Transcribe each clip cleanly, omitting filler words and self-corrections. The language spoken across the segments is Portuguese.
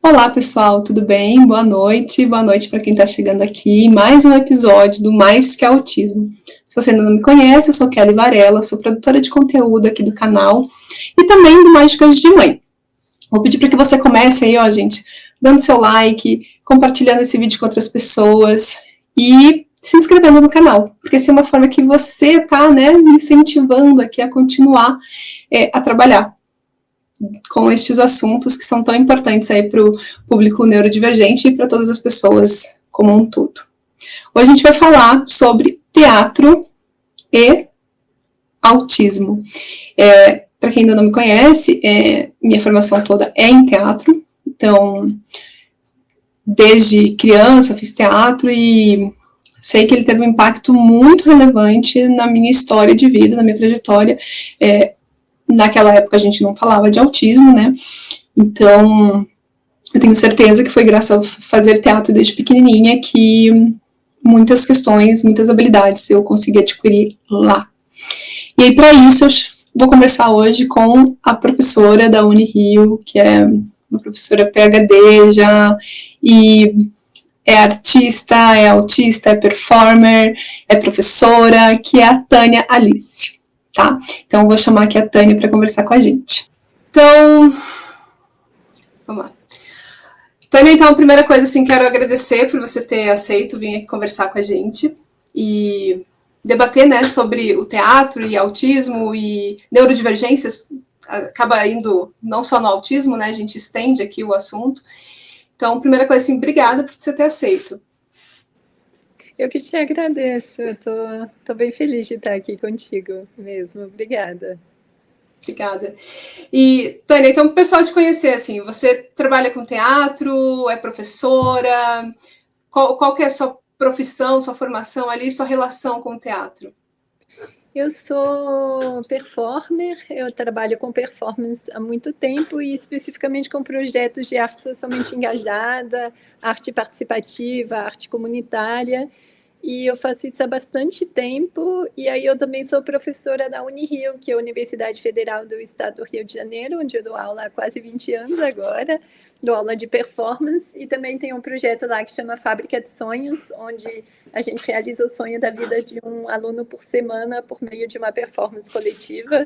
Olá, pessoal, tudo bem? Boa noite para quem está chegando aqui. Mais um episódio do Mais Que Autismo. Se você ainda não me conhece, eu sou Kelly Varela, sou produtora de conteúdo aqui do canal e também do Mágicas de Mãe. Vou pedir para que você comece aí, ó, gente, dando seu like, compartilhando esse vídeo com outras pessoas e se inscrevendo no canal, porque essa é uma forma que você está, né, me incentivando aqui a continuar a trabalhar com estes assuntos que são tão importantes aí para o público neurodivergente e para todas as pessoas como um todo. Hoje a gente vai falar sobre teatro e autismo. Para quem ainda não me conhece, minha formação toda é em teatro, então desde criança fiz teatro e sei que ele teve um impacto muito relevante na minha história de vida, na minha trajetória. Naquela época a gente não falava de autismo, né? Então, eu tenho certeza que foi graças a fazer teatro desde pequenininha que muitas questões, muitas habilidades eu consegui adquirir lá. E aí, para isso, eu vou conversar hoje com a professora da Unirio, que é uma professora PhD já, e é artista, é autista, é performer, é professora, que é a Tânia Alice. Tá? Então, vou chamar aqui a Tânia para conversar com a gente. Então, vamos lá. Tânia, então, a primeira coisa, assim, quero agradecer por você ter aceito vir aqui conversar com a gente e debater, né, sobre o teatro e autismo e neurodivergências. Acaba indo não só no autismo, né, a gente estende aqui o assunto. Então, primeira coisa, assim, obrigada por você ter aceito. Eu que te agradeço, eu tô bem feliz de estar aqui contigo mesmo, obrigada. Obrigada. E, Tânia, então, para o pessoal te conhecer, assim, você trabalha com teatro, é professora, qual que é a sua profissão, sua formação ali, sua relação com o teatro? Eu sou performer, eu trabalho com performance há muito tempo e especificamente com projetos de arte socialmente engajada, arte participativa, arte comunitária. E eu faço isso há bastante tempo, e aí eu também sou professora da Unirio, que é a Universidade Federal do Estado do Rio de Janeiro, onde eu dou aula há quase 20 anos agora, dou aula de performance, e também tem um projeto lá que chama Fábrica de Sonhos, onde a gente realiza o sonho da vida de um aluno por semana por meio de uma performance coletiva.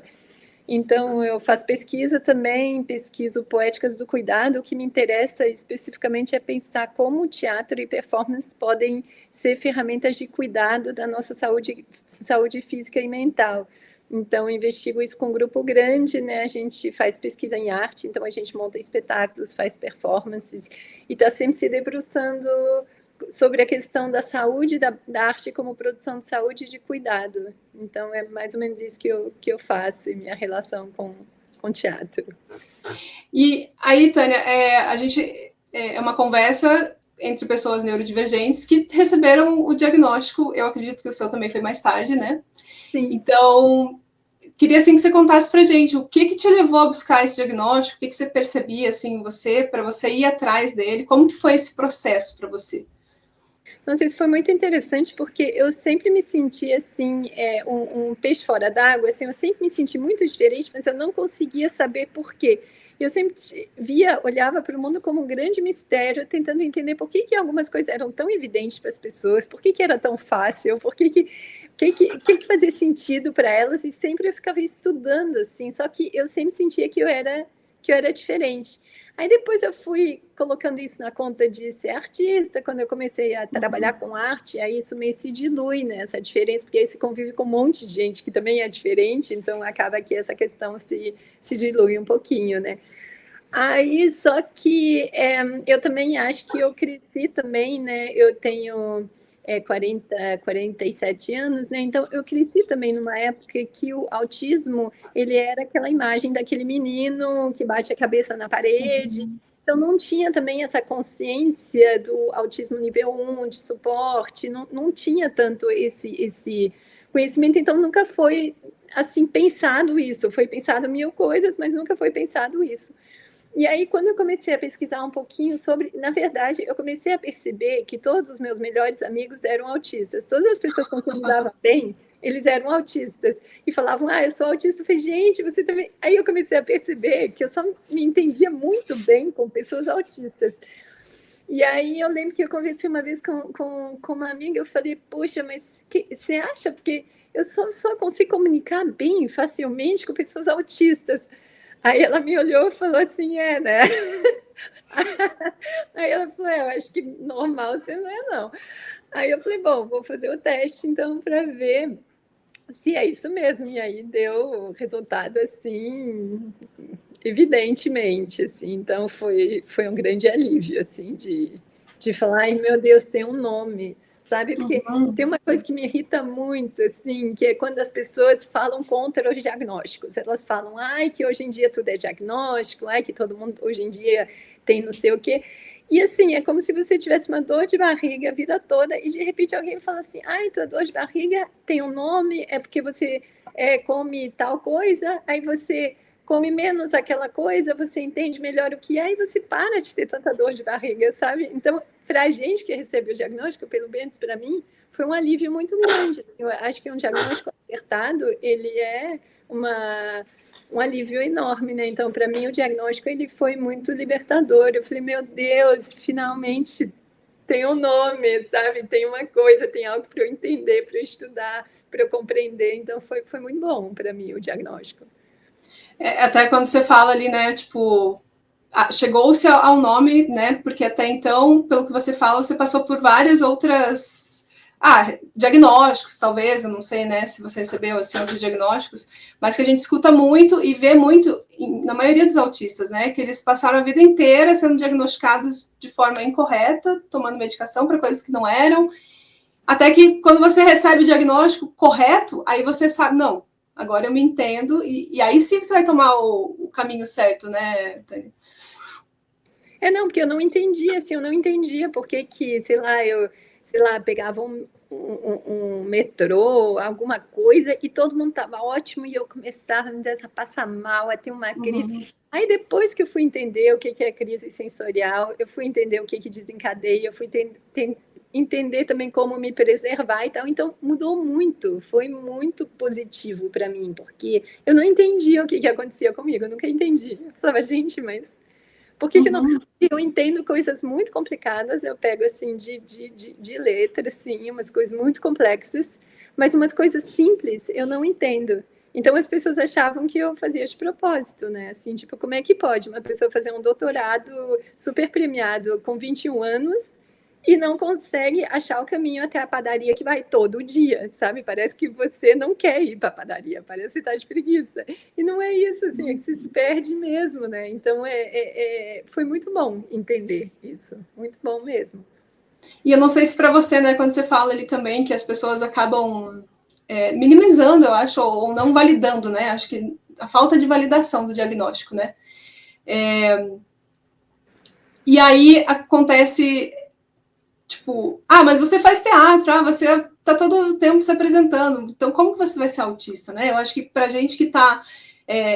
Então, eu faço pesquisa também, pesquiso poéticas do cuidado. O que me interessa especificamente é pensar como o teatro e performance podem ser ferramentas de cuidado da nossa saúde física e mental. Então, investigo isso com um grupo grande, né? A gente faz pesquisa em arte, então a gente monta espetáculos, faz performances, e está sempre se debruçando sobre a questão da saúde, da arte como produção de saúde e de cuidado. Então, é mais ou menos isso que eu faço em minha relação com teatro. E aí, Tânia, a gente é uma conversa entre pessoas neurodivergentes que receberam o diagnóstico. Eu acredito que o seu também foi mais tarde, né? Sim. Então, queria, assim, que você contasse pra gente o que te levou a buscar esse diagnóstico, o que você percebia, assim, em você, para você ir atrás dele, como que foi esse processo para você? Nossa, isso foi muito interessante, porque eu sempre me senti, assim, um peixe fora d'água, assim, eu sempre me senti muito diferente, mas eu não conseguia saber por quê. Eu sempre olhava para o mundo como um grande mistério, tentando entender por que algumas coisas eram tão evidentes para as pessoas, por que era tão fácil, por que fazia sentido para elas, e sempre eu ficava estudando, assim, só que eu sempre sentia que eu era diferente. Aí depois eu fui colocando isso na conta de ser artista, quando eu comecei a trabalhar com arte, aí isso meio se dilui, né, essa diferença, porque aí você convive com um monte de gente que também é diferente, então acaba que essa questão se dilui um pouquinho, né. Aí, só que eu também acho que eu cresci também, né, eu tenho 47 anos, né? Então, eu cresci também numa época que o autismo, ele era aquela imagem daquele menino que bate a cabeça na parede. Então, não tinha também essa consciência do autismo nível 1, de suporte, não tinha tanto esse conhecimento, então nunca foi, assim, pensado isso. Foi pensado mil coisas, mas nunca foi pensado isso. E aí, quando eu comecei a pesquisar um pouquinho sobre... Na verdade, eu comecei a perceber que todos os meus melhores amigos eram autistas. Todas as pessoas com quem eu me dava bem eles eram autistas e falavam, eu sou autista. Eu falei, gente, você também... Aí eu comecei a perceber que eu só me entendia muito bem com pessoas autistas. E aí eu lembro que eu conversei uma vez com uma amiga, eu falei, poxa, mas você acha? Porque eu só consigo comunicar bem, facilmente com pessoas autistas. Aí ela me olhou e falou assim, né? Aí ela falou, eu acho que normal você não é, não. Aí eu falei, bom, vou fazer o teste, então, para ver se é isso mesmo. E aí deu resultado, assim, evidentemente, assim. Então, foi um grande alívio, assim, de falar, ai, meu Deus, tem um nome, sabe? Porque tem uma coisa que me irrita muito, assim, que é quando as pessoas falam contra os diagnósticos. Elas falam, ai, que hoje em dia tudo é diagnóstico, ai, que todo mundo hoje em dia tem não sei o quê. E assim, é como se você tivesse uma dor de barriga a vida toda e de repente alguém fala assim, ai, tua dor de barriga tem um nome, é porque você come tal coisa, aí você come menos aquela coisa, você entende melhor o que é e você para de ter tanta dor de barriga, sabe? Então, para a gente que recebe o diagnóstico, pelo menos para mim, foi um alívio muito grande. Eu acho que um diagnóstico acertado, ele é um alívio enorme, né? Então, para mim, o diagnóstico ele foi muito libertador. Eu falei, meu Deus, finalmente tem um nome, sabe? Tem uma coisa, tem algo para eu entender, para eu estudar, para eu compreender. Então, foi muito bom para mim o diagnóstico. Até quando você fala ali, né, tipo, chegou-se ao nome, né, porque até então, pelo que você fala, você passou por várias outras diagnósticos, talvez, eu não sei, né, se você recebeu, assim, outros diagnósticos, mas que a gente escuta muito e vê muito, na maioria dos autistas, né, que eles passaram a vida inteira sendo diagnosticados de forma incorreta, tomando medicação para coisas que não eram, até que quando você recebe o diagnóstico correto, aí você sabe, não, agora eu me entendo, e aí sim você vai tomar o caminho certo, né, Tânia? Não, porque eu não entendia, assim, eu não entendia por que, sei lá, pegava um metrô, alguma coisa, e todo mundo estava ótimo, e eu começava a passar mal, a ter uma crise. Aí depois que eu fui entender o que é crise sensorial, eu fui entender o que desencadeia, eu fui entender também como me preservar e tal. Então, mudou muito, foi muito positivo para mim, porque eu não entendia o que acontecia comigo, eu nunca entendi. Eu falava, gente, mas por que não? Eu entendo coisas muito complicadas, eu pego assim de letra, assim, umas coisas muito complexas, mas umas coisas simples eu não entendo. Então as pessoas achavam que eu fazia de propósito, né? Assim, tipo, como é que pode uma pessoa fazer um doutorado super premiado com 21 anos e não consegue achar o caminho até a padaria que vai todo dia, sabe? Parece que você não quer ir para a padaria, parece que está de preguiça. E não é isso, assim, é que você se perde mesmo, né? Então, foi muito bom entender isso, muito bom mesmo. E eu não sei se para você, né, quando você fala ali também que as pessoas acabam minimizando, eu acho, ou não validando, né? Acho que a falta de validação do diagnóstico, né? E aí acontece, tipo, mas você faz teatro, você tá todo o tempo se apresentando, então como que você vai ser autista, né? Eu acho que pra gente que tá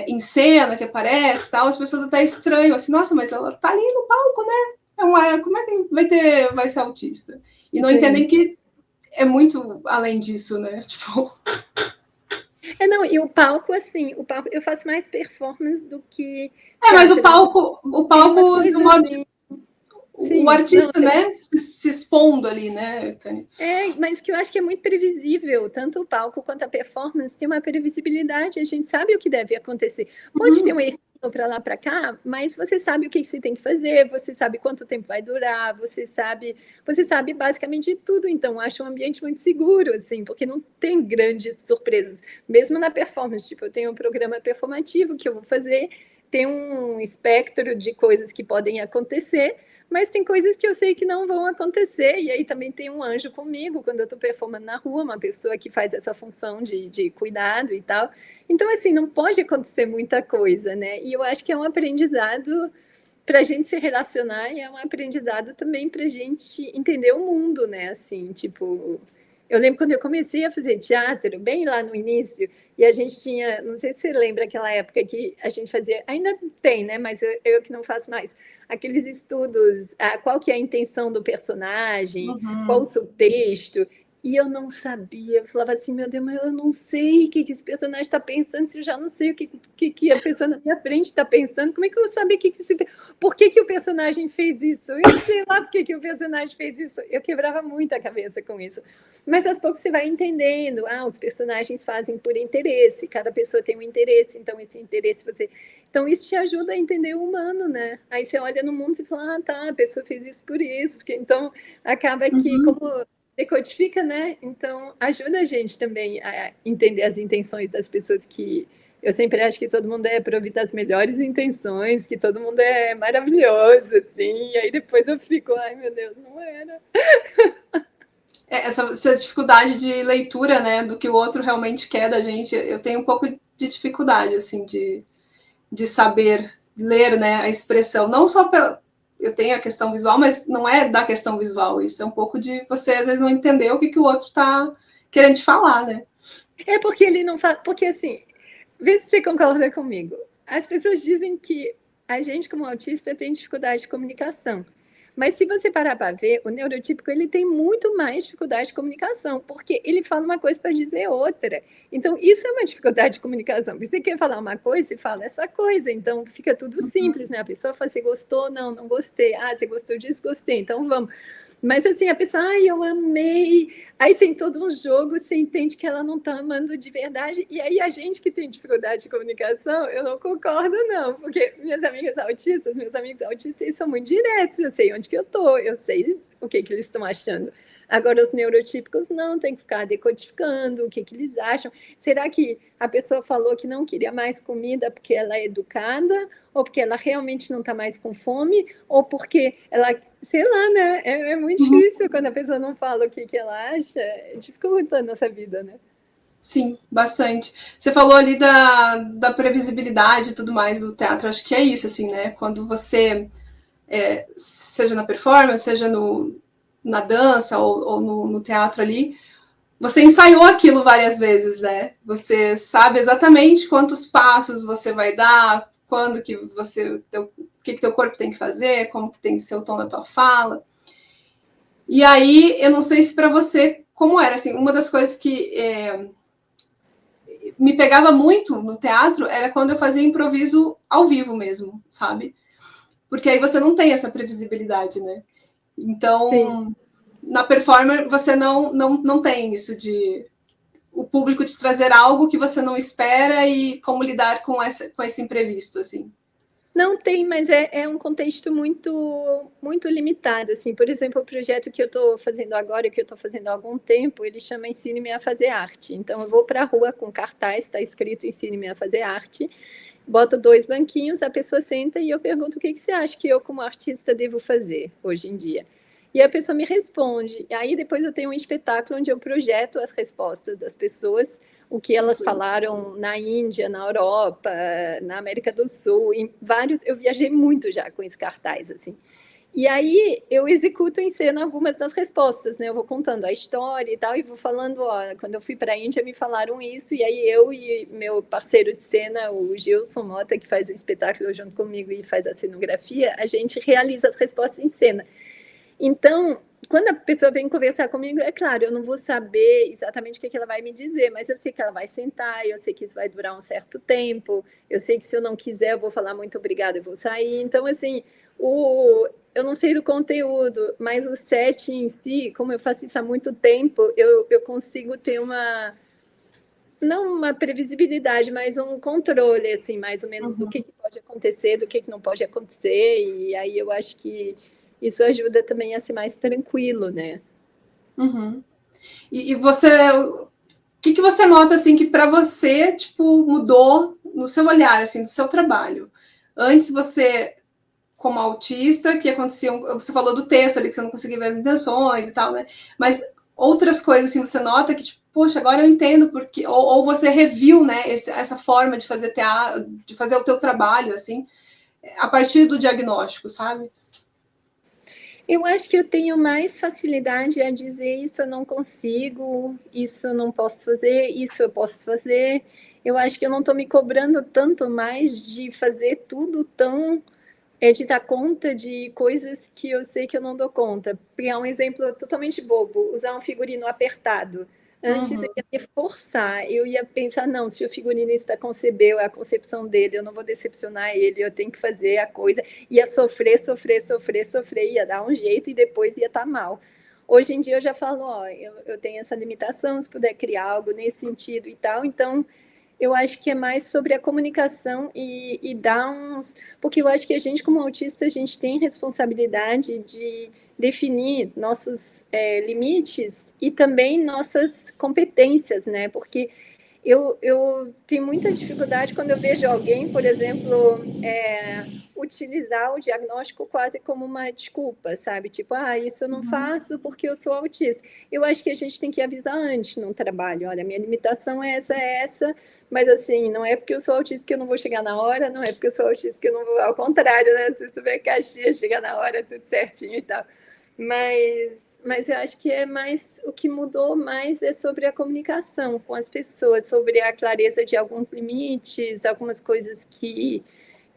em cena, que aparece tal, as pessoas até estranham, assim, nossa, mas ela tá ali no palco, né? Como é que vai ser autista? E não entendem que é muito além disso, né? Tipo... Não, e o palco, assim, eu faço mais performance do que... mas o palco do modo assim, o artista, né, se expondo ali, né, Tânia? Mas que eu acho que é muito previsível, tanto o palco quanto a performance tem uma previsibilidade, a gente sabe o que deve acontecer. Pode ter um erro para lá, para cá, mas você sabe o que você tem que fazer, você sabe quanto tempo vai durar, você sabe basicamente tudo. Então, eu acho um ambiente muito seguro, assim, porque não tem grandes surpresas. Mesmo na performance, tipo, eu tenho um programa performativo que eu vou fazer, tem um espectro de coisas que podem acontecer, mas tem coisas que eu sei que não vão acontecer, e aí também tem um anjo comigo, quando eu estou performando na rua, uma pessoa que faz essa função de cuidado e tal. Então, assim, não pode acontecer muita coisa, né? E eu acho que é um aprendizado para a gente se relacionar e é um aprendizado também para a gente entender o mundo, né? Assim, tipo... Eu lembro quando eu comecei a fazer teatro, bem lá no início, e a gente tinha, não sei se você lembra aquela época que a gente fazia, ainda tem, né? Mas eu que não faço mais, aqueles estudos, qual que é a intenção do personagem, qual o subtexto. E eu não sabia, eu falava assim, meu Deus, mas eu não sei o que esse personagem está pensando, se eu já não sei o que a pessoa na minha frente está pensando, como é que eu vou saber por que o personagem fez isso? Eu sei lá por que o personagem fez isso. Eu quebrava muito a cabeça com isso. Mas aos poucos você vai entendendo, os personagens fazem por interesse, cada pessoa tem um interesse, então esse interesse você... Então isso te ajuda a entender o humano, né? Aí você olha no mundo e fala, tá, a pessoa fez isso por isso, porque então acaba que, como decodifica, né? Então ajuda a gente também a entender as intenções das pessoas, que eu sempre acho que todo mundo é provido das melhores intenções, que todo mundo é maravilhoso, assim, e aí depois eu fico, ai meu Deus, não era. Essa dificuldade de leitura, né, do que o outro realmente quer da gente, eu tenho um pouco de dificuldade, assim, de saber ler, né, a expressão, não só pela... Eu tenho a questão visual, mas não é da questão visual, isso é um pouco de você, às vezes, não entender o que o outro tá querendo te falar, né? É porque ele não fala... Porque, assim, vê se você concorda comigo. As pessoas dizem que a gente, como autista, tem dificuldade de comunicação. Mas se você parar para ver, o neurotípico ele tem muito mais dificuldade de comunicação, porque ele fala uma coisa para dizer outra. Então, isso é uma dificuldade de comunicação. Você quer falar uma coisa, você fala essa coisa. Então, fica tudo simples, né? A pessoa fala, você gostou? Não, não gostei. Ah, você gostou disso? Gostei. Então, vamos. Mas assim, a pessoa, ai, eu amei. Aí tem todo um jogo, você entende que ela não está amando de verdade. E aí a gente que tem dificuldade de comunicação, eu não concordo, não. Porque minhas amigas autistas, meus amigos autistas, eles são muito diretos. Eu sei onde que eu tô, eu sei o que eles estão achando. Agora, os neurotípicos não, tem que ficar decodificando o que eles acham. Será que a pessoa falou que não queria mais comida porque ela é educada? Ou porque ela realmente não está mais com fome? Ou porque ela... Sei lá, né? É muito difícil quando a pessoa não fala o que ela acha. Dificulta a nossa vida, né? Sim, bastante. Você falou ali da previsibilidade e tudo mais do teatro. Acho que é isso, assim, né? Quando você, seja na performance, seja na dança ou no teatro ali, você ensaiou aquilo várias vezes, né? Você sabe exatamente quantos passos você vai dar, quando que você... o que teu corpo tem que fazer, como que tem que ser o tom da tua fala. E aí, eu não sei se para você, como era, assim, uma das coisas que me pegava muito no teatro era quando eu fazia improviso ao vivo mesmo, sabe? Porque aí você não tem essa previsibilidade, né? Então, Sim. na performance, você não tem isso de o público te trazer algo que você não espera e como lidar com esse imprevisto, assim. Não tem, mas é um contexto muito, muito limitado, assim. Por exemplo, o projeto que eu estou fazendo agora, que eu estou fazendo há algum tempo, ele chama Ensine-me a Fazer Arte. Então, eu vou para a rua com cartaz, está escrito Ensine-me a Fazer Arte, boto 2 banquinhos, a pessoa senta e eu pergunto o que você acha que eu, como artista, devo fazer hoje em dia. E a pessoa me responde. E aí, depois eu tenho um espetáculo onde eu projeto as respostas das pessoas, o que elas falaram na Índia, na Europa, na América do Sul, em vários... Eu viajei muito já com esse cartaz, assim. E aí eu executo em cena algumas das respostas, né? Eu vou contando a história e tal, e vou falando, ó, quando eu fui para a Índia me falaram isso, e aí eu e meu parceiro de cena, o Gilson Mota, que faz o espetáculo junto comigo e faz a cenografia, a gente realiza as respostas em cena. Então, quando a pessoa vem conversar comigo, é claro, eu não vou saber exatamente o que ela vai me dizer, mas eu sei que ela vai sentar, eu sei que isso vai durar um certo tempo, eu sei que se eu não quiser, eu vou falar muito obrigada, eu vou sair. Então, assim, eu não sei do conteúdo, mas o set em si, como eu faço isso há muito tempo, eu consigo ter não uma previsibilidade, mas um controle, assim, mais ou menos do que pode acontecer, do que não pode acontecer, e aí eu acho que isso ajuda também a ser mais tranquilo, né? Uhum. E você, o que você nota, assim, que para você, tipo, mudou no seu olhar, assim, do seu trabalho? Antes você, como autista, que aconteciam, você falou do texto ali, que você não conseguia ver as intenções e tal, né? Mas outras coisas, assim, você nota que, tipo, poxa, agora eu entendo porque, ou você reviu, né, essa forma de fazer teatro, de fazer o teu trabalho, assim, a partir do diagnóstico, sabe? Eu acho que eu tenho mais facilidade a dizer isso eu não consigo, isso eu não posso fazer, isso eu posso fazer. Eu acho que eu não estou me cobrando tanto mais de fazer tudo tão é de dar conta de coisas que eu sei que eu não dou conta. Pegar um exemplo totalmente bobo, usar um figurino apertado. Antes eu ia me forçar, eu ia pensar, não, se o figurinista concebeu, é a concepção dele, eu não vou decepcionar ele, eu tenho que fazer a coisa. Ia sofrer, ia dar um jeito e depois ia estar mal. Hoje em dia eu já falo, ó, eu tenho essa limitação, se puder criar algo nesse sentido e tal, então eu acho que é mais sobre a comunicação e dar uns... Porque eu acho que a gente, como autista, a gente tem responsabilidade de definir nossos limites e também nossas competências, né? Porque eu tenho muita dificuldade quando eu vejo alguém, por exemplo, utilizar o diagnóstico quase como uma desculpa, sabe? Tipo, isso eu não faço porque eu sou autista. Eu acho que a gente tem que avisar antes no trabalho. Olha, minha limitação é essa, mas assim, não é porque eu sou autista que eu não vou chegar na hora, não é porque eu sou autista que eu não vou... Ao contrário, né? Se você vê Caxias, chega na hora, tudo certinho e tal. Mas eu acho que é mais, o que mudou mais é sobre a comunicação com as pessoas, sobre a clareza de alguns limites, algumas coisas que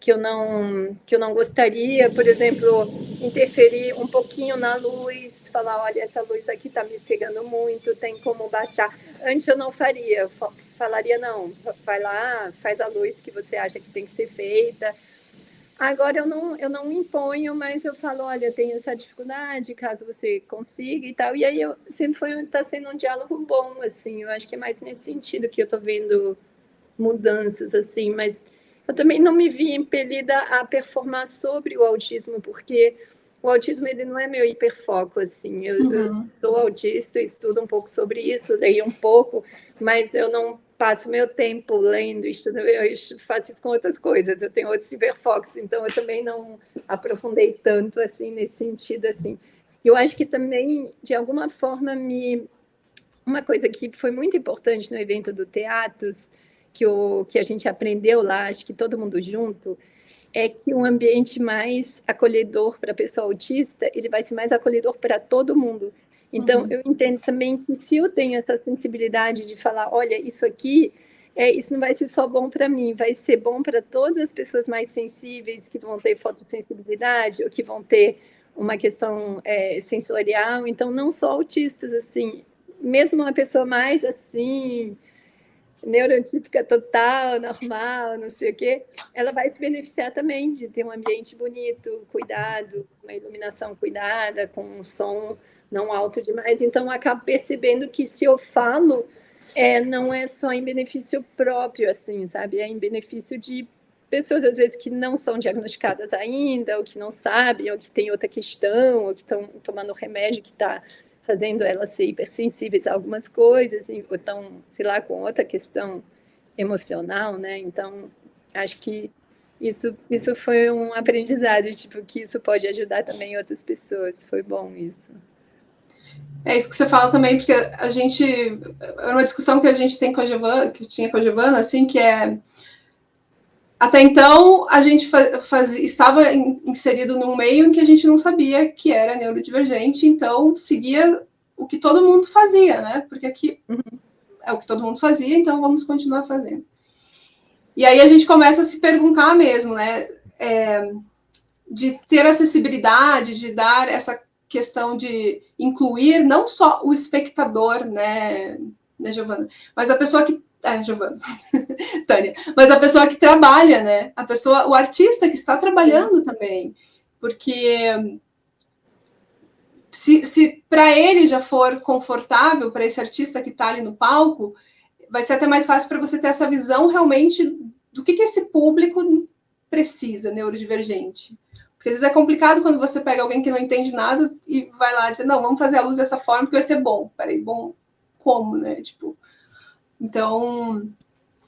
eu não gostaria, por exemplo, interferir um pouquinho na luz, falar, olha, essa luz aqui está me cegando muito, tem como baixar. Antes eu não faria, falaria, não, vai lá, faz a luz que você acha que tem que ser feita. Agora eu não me imponho, mas eu falo, olha, eu tenho essa dificuldade, caso você consiga e tal. E aí está sendo um diálogo bom, assim. Eu acho que é mais nesse sentido que eu estou vendo mudanças, assim. Mas eu também não me vi impelida a performar sobre o autismo, porque o autismo ele não é meu hiperfoco, assim. Eu sou autista, estudo um pouco sobre isso, leio um pouco, mas eu não passo meu tempo lendo, estudando, eu faço isso com outras coisas, eu tenho outros hiperfocos, então eu também não aprofundei tanto assim nesse sentido assim. Eu acho que também de alguma forma uma coisa que foi muito importante no evento do Teatros, que a gente aprendeu lá, acho que todo mundo junto, é que um ambiente mais acolhedor para a pessoa autista, ele vai ser mais acolhedor para todo mundo. Então, eu entendo também que se eu tenho essa sensibilidade de falar, olha, isso aqui, isso não vai ser só bom para mim, vai ser bom para todas as pessoas mais sensíveis, que vão ter fotossensibilidade, ou que vão ter uma questão sensorial. Então, não só autistas, assim, mesmo uma pessoa mais, assim, neurotípica total, normal, não sei o quê, ela vai se beneficiar também de ter um ambiente bonito, cuidado, uma iluminação cuidada, com um som não alto demais. Então, eu acabo percebendo que se eu falo, não é só em benefício próprio, assim, sabe? É em benefício de pessoas, às vezes, que não são diagnosticadas ainda, ou que não sabem, ou que têm outra questão, ou que estão tomando remédio que está fazendo elas ser hipersensíveis a algumas coisas, ou estão, sei lá, com outra questão emocional, né? Então, acho que isso foi um aprendizado, tipo, que isso pode ajudar também outras pessoas. Foi bom isso. É isso que você fala também, porque a gente... É uma discussão que a gente tem com a Giovana, que tinha com a Giovana, assim, que é... Até então, a gente estava inserido num meio em que a gente não sabia que era neurodivergente, então seguia o que todo mundo fazia, né? Porque aqui é o que todo mundo fazia, então vamos continuar fazendo. E aí a gente começa a se perguntar mesmo, né? De ter acessibilidade, de dar essa questão de incluir não só o espectador, né, Giovana, mas a pessoa que... Giovana, Tânia, mas a pessoa que trabalha, né? A pessoa, o artista que está trabalhando também, porque se para ele já for confortável, para esse artista que está ali no palco, vai ser até mais fácil para você ter essa visão realmente do que esse público precisa, neurodivergente. Porque às vezes é complicado quando você pega alguém que não entende nada e vai lá dizer, não, vamos fazer a luz dessa forma que vai ser bom. Peraí, bom como, né? Tipo, então,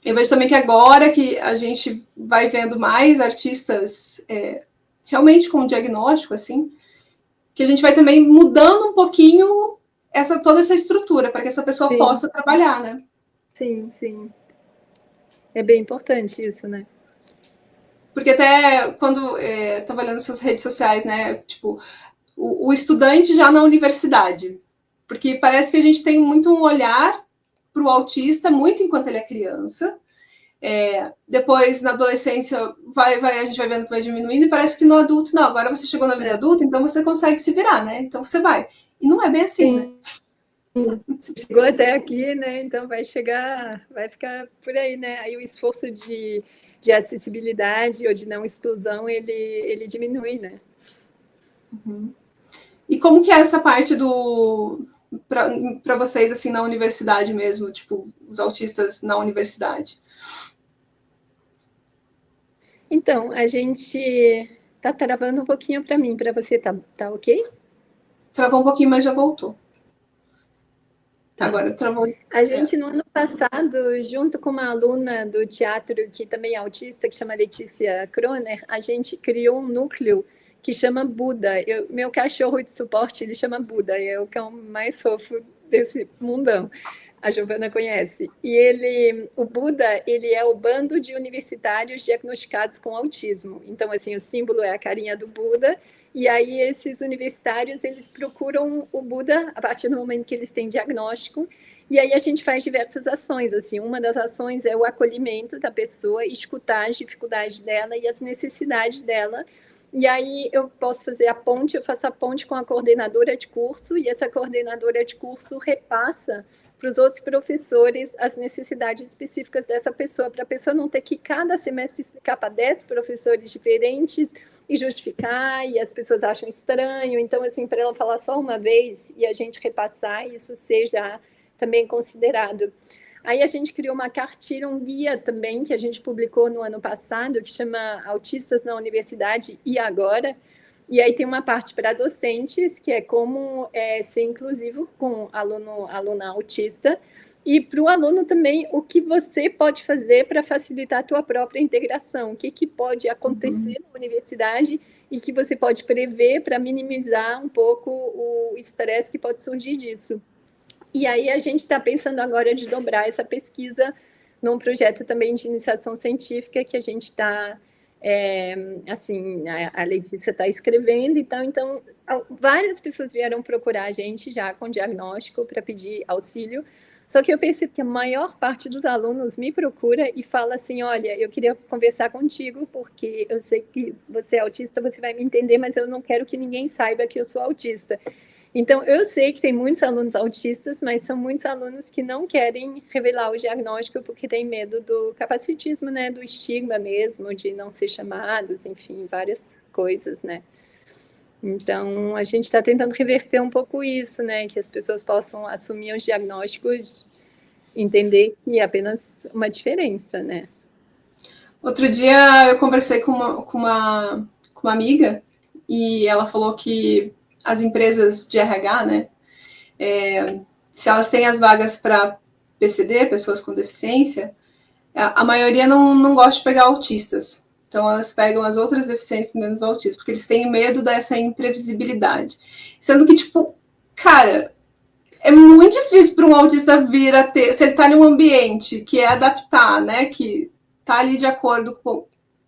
eu vejo também que agora que a gente vai vendo mais artistas realmente com diagnóstico, assim, que a gente vai também mudando um pouquinho toda essa estrutura para que essa pessoa possa trabalhar, né? Sim, sim. É bem importante isso, né? Porque até quando estava olhando suas redes sociais, né? Tipo, o estudante já na universidade. Porque parece que a gente tem muito um olhar para o autista, muito enquanto ele é criança. Depois, na adolescência, a gente vai vendo que vai diminuindo, e parece que no adulto, não, agora você chegou na vida adulta, então você consegue se virar, né? Então você vai. E não é bem assim, né? Você chegou até aqui, né? Então vai ficar por aí, né? Aí o esforço de acessibilidade ou de não exclusão, ele diminui, né? Uhum. E como que é essa parte para vocês, assim, na universidade mesmo, tipo, os autistas na universidade? Então, a gente tá travando um pouquinho para mim, para você tá ok? Travou um pouquinho, mas já voltou. Tá. Agora travou. A gente, no ano passado, junto com uma aluna do teatro, que também é autista, que chama Letícia Kroner, a gente criou um núcleo que chama Buda. Meu cachorro de suporte, ele chama Buda, é o cão mais fofo desse mundão. A Giovana conhece. E o Buda, ele é o bando de universitários diagnosticados com autismo. Então, assim, o símbolo é a carinha do Buda, e aí esses universitários, eles procuram o Buda a partir do momento que eles têm diagnóstico, e aí a gente faz diversas ações, assim, uma das ações é o acolhimento da pessoa, escutar as dificuldades dela e as necessidades dela, e aí eu posso fazer a ponte, eu faço a ponte com a coordenadora de curso, e essa coordenadora de curso repassa para os outros professores as necessidades específicas dessa pessoa, para a pessoa não ter que cada semestre explicar para 10 professores diferentes e justificar, e as pessoas acham estranho. Então, assim, para ela falar só uma vez e a gente repassar, isso seja também considerado. Aí a gente criou uma cartilha, um guia também, que a gente publicou no ano passado, que chama Autistas na Universidade e Agora. E aí tem uma parte para docentes, que é como ser inclusivo com aluna autista, e para o aluno também, o que você pode fazer para facilitar a tua própria integração, o que pode acontecer na universidade e que você pode prever para minimizar um pouco o estresse que pode surgir disso. E aí a gente está pensando agora de dobrar essa pesquisa num projeto também de iniciação científica que a gente está, assim, a Letícia está escrevendo, então várias pessoas vieram procurar a gente já com diagnóstico para pedir auxílio, só que eu percebo que a maior parte dos alunos me procura e fala assim, olha, eu queria conversar contigo porque eu sei que você é autista, você vai me entender, mas eu não quero que ninguém saiba que eu sou autista. Então, eu sei que tem muitos alunos autistas, mas são muitos alunos que não querem revelar o diagnóstico porque têm medo do capacitismo, né, do estigma mesmo, de não ser chamados, enfim, várias coisas, né. Então, a gente está tentando reverter um pouco isso, né, que as pessoas possam assumir os diagnósticos, entender que é apenas uma diferença, né. Outro dia eu conversei com uma amiga e ela falou que as empresas de RH, né, se elas têm as vagas para PCD, pessoas com deficiência, a maioria não gosta de pegar autistas. Então, elas pegam as outras deficiências menos o autismo, porque eles têm medo dessa imprevisibilidade. Sendo que, tipo, cara, é muito difícil para um autista vir a ter, se ele está em um ambiente que é adaptar, né, que está ali de acordo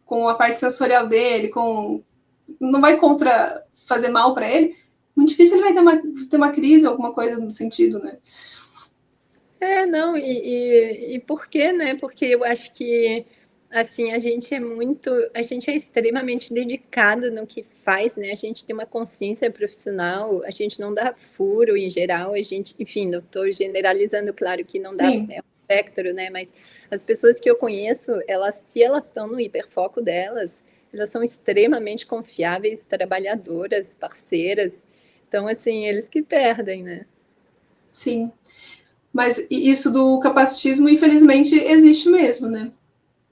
com a parte sensorial dele, não vai fazer mal para ele, muito difícil ele vai ter uma crise, alguma coisa no sentido, né? Não, e por quê, né? Porque eu acho que, assim, a gente é extremamente dedicado no que faz, né? A gente tem uma consciência profissional, a gente não dá furo em geral, enfim, não estou generalizando, claro que não dá, Sim. é um espectro, né? Mas as pessoas que eu conheço, se elas estão no hiperfoco delas, elas são extremamente confiáveis, trabalhadoras, parceiras. Então, assim, eles que perdem, né? Sim. Mas isso do capacitismo, infelizmente, existe mesmo, né?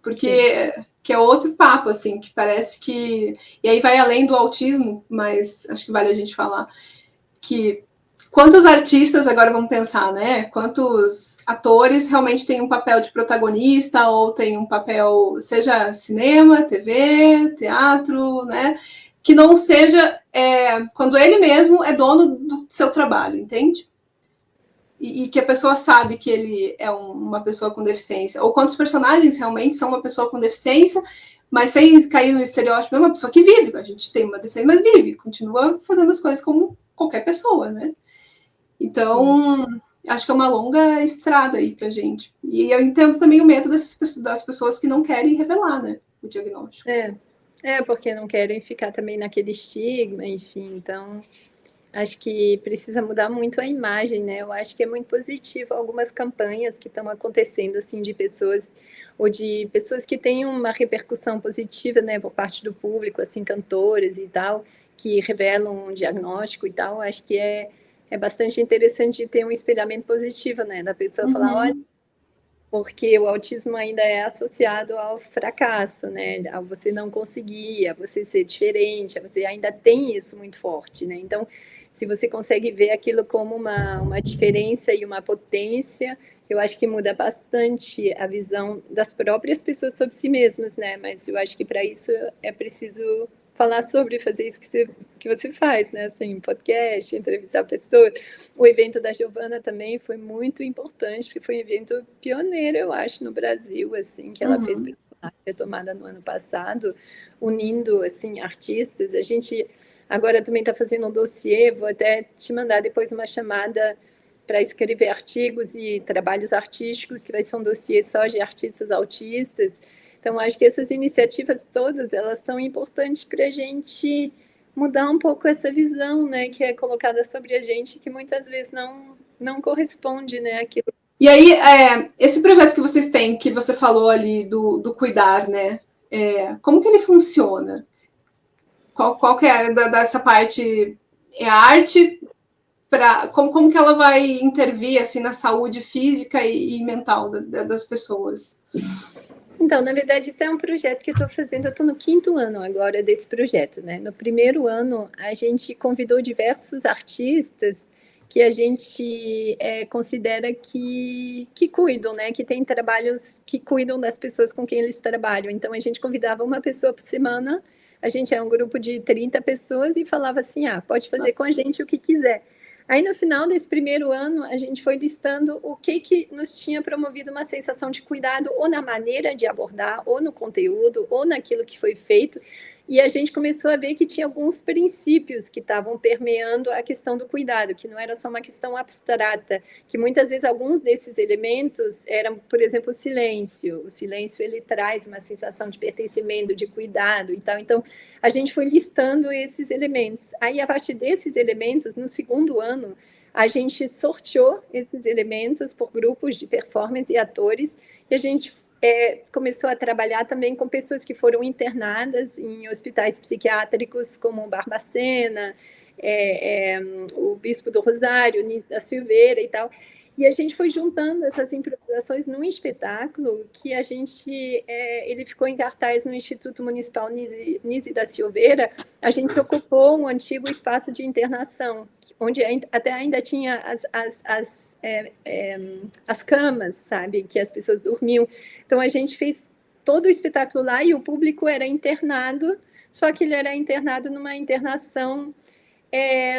Porque que é outro papo, assim, que parece que... E aí vai além do autismo, mas acho que vale a gente falar que quantos artistas, agora vamos pensar, né? Quantos atores realmente têm um papel de protagonista ou têm um papel, seja cinema, TV, teatro, né? Que não seja quando ele mesmo é dono do seu trabalho, entende? E que a pessoa sabe que ele é uma pessoa com deficiência. Ou quantos personagens realmente são uma pessoa com deficiência, mas sem cair no estereótipo, é uma pessoa que vive. A gente tem uma deficiência, mas vive, continua fazendo as coisas como qualquer pessoa, né? Então, Acho que é uma longa estrada aí pra gente. E eu entendo também o medo das pessoas que não querem revelar, né, o diagnóstico. Porque não querem ficar também naquele estigma, enfim, então acho que precisa mudar muito a imagem, né? Eu acho que é muito positivo algumas campanhas que estão acontecendo, assim, de pessoas ou de pessoas que têm uma repercussão positiva, né, por parte do público, assim, cantores e tal, que revelam um diagnóstico e tal. Acho que é bastante interessante ter um espelhamento positivo, né, da pessoa falar, olha, porque o autismo ainda é associado ao fracasso, né? A você não conseguir, a você ser diferente, a você ainda tem isso muito forte, né? Então, se você consegue ver aquilo como uma diferença e uma potência, eu acho que muda bastante a visão das próprias pessoas sobre si mesmas, né? Mas eu acho que para isso é preciso falar sobre, fazer isso que você faz, né? Assim, podcast, entrevistar pessoas. O evento da Giovana também foi muito importante, porque foi um evento pioneiro, eu acho, no Brasil, assim, que ela fez a retomada no ano passado, unindo, assim, artistas. A gente agora também está fazendo um dossiê, vou até te mandar depois uma chamada para escrever artigos e trabalhos artísticos, que vai ser um dossiê só de artistas autistas. Então, acho que essas iniciativas todas, elas são importantes para a gente mudar um pouco essa visão, né, que é colocada sobre a gente, que muitas vezes não corresponde, né, àquilo. E aí, esse projeto que vocês têm, que você falou ali do cuidar, né, como que ele funciona? Qual que é dessa parte? É a arte? Como que ela vai intervir assim, na saúde física e mental das pessoas? Então, na verdade, isso é um projeto que eu estou fazendo, eu estou no 5º ano agora desse projeto, né? No primeiro ano, a gente convidou diversos artistas que a gente considera que cuidam, né? Que tem trabalhos que cuidam das pessoas com quem eles trabalham. Então, a gente convidava uma pessoa por semana, a gente é um grupo de 30 pessoas e falava assim, pode fazer com a gente o que quiser. Aí, no final desse primeiro ano, a gente foi listando o que nos tinha promovido uma sensação de cuidado, ou na maneira de abordar, ou no conteúdo, ou naquilo que foi feito. E a gente começou a ver que tinha alguns princípios que estavam permeando a questão do cuidado, que não era só uma questão abstrata, que muitas vezes alguns desses elementos eram, por exemplo, o silêncio. O silêncio, ele traz uma sensação de pertencimento, de cuidado e tal. Então, a gente foi listando esses elementos. Aí, a partir desses elementos, no segundo ano, a gente sorteou esses elementos por grupos de performance e atores, e a gente começou a trabalhar também com pessoas que foram internadas em hospitais psiquiátricos, como Barbacena, o Bispo do Rosário, Nísio da Silveira e tal. E a gente foi juntando essas improvisações num espetáculo que a gente, ele ficou em cartaz no Instituto Municipal Nísio da Silveira. A gente ocupou um antigo espaço de internação, onde até ainda tinha as camas, sabe, que as pessoas dormiam. Então, a gente fez todo o espetáculo lá e o público era internado, só que ele era internado numa internação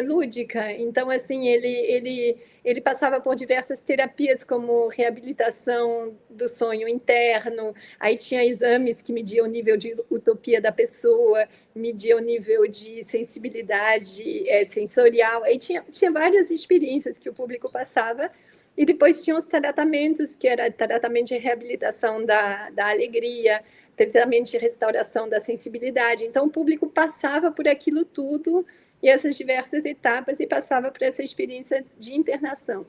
lúdica. Então, assim, ele passava por diversas terapias, como reabilitação do sonho interno, aí tinha exames que mediam o nível de utopia da pessoa, media o nível de sensibilidade sensorial, aí tinha várias experiências que o público passava, e depois tinha os tratamentos, que era tratamento de reabilitação da alegria, tratamento de restauração da sensibilidade. Então, o público passava por aquilo tudo, e essas diversas etapas, e passava por essa experiência de internação.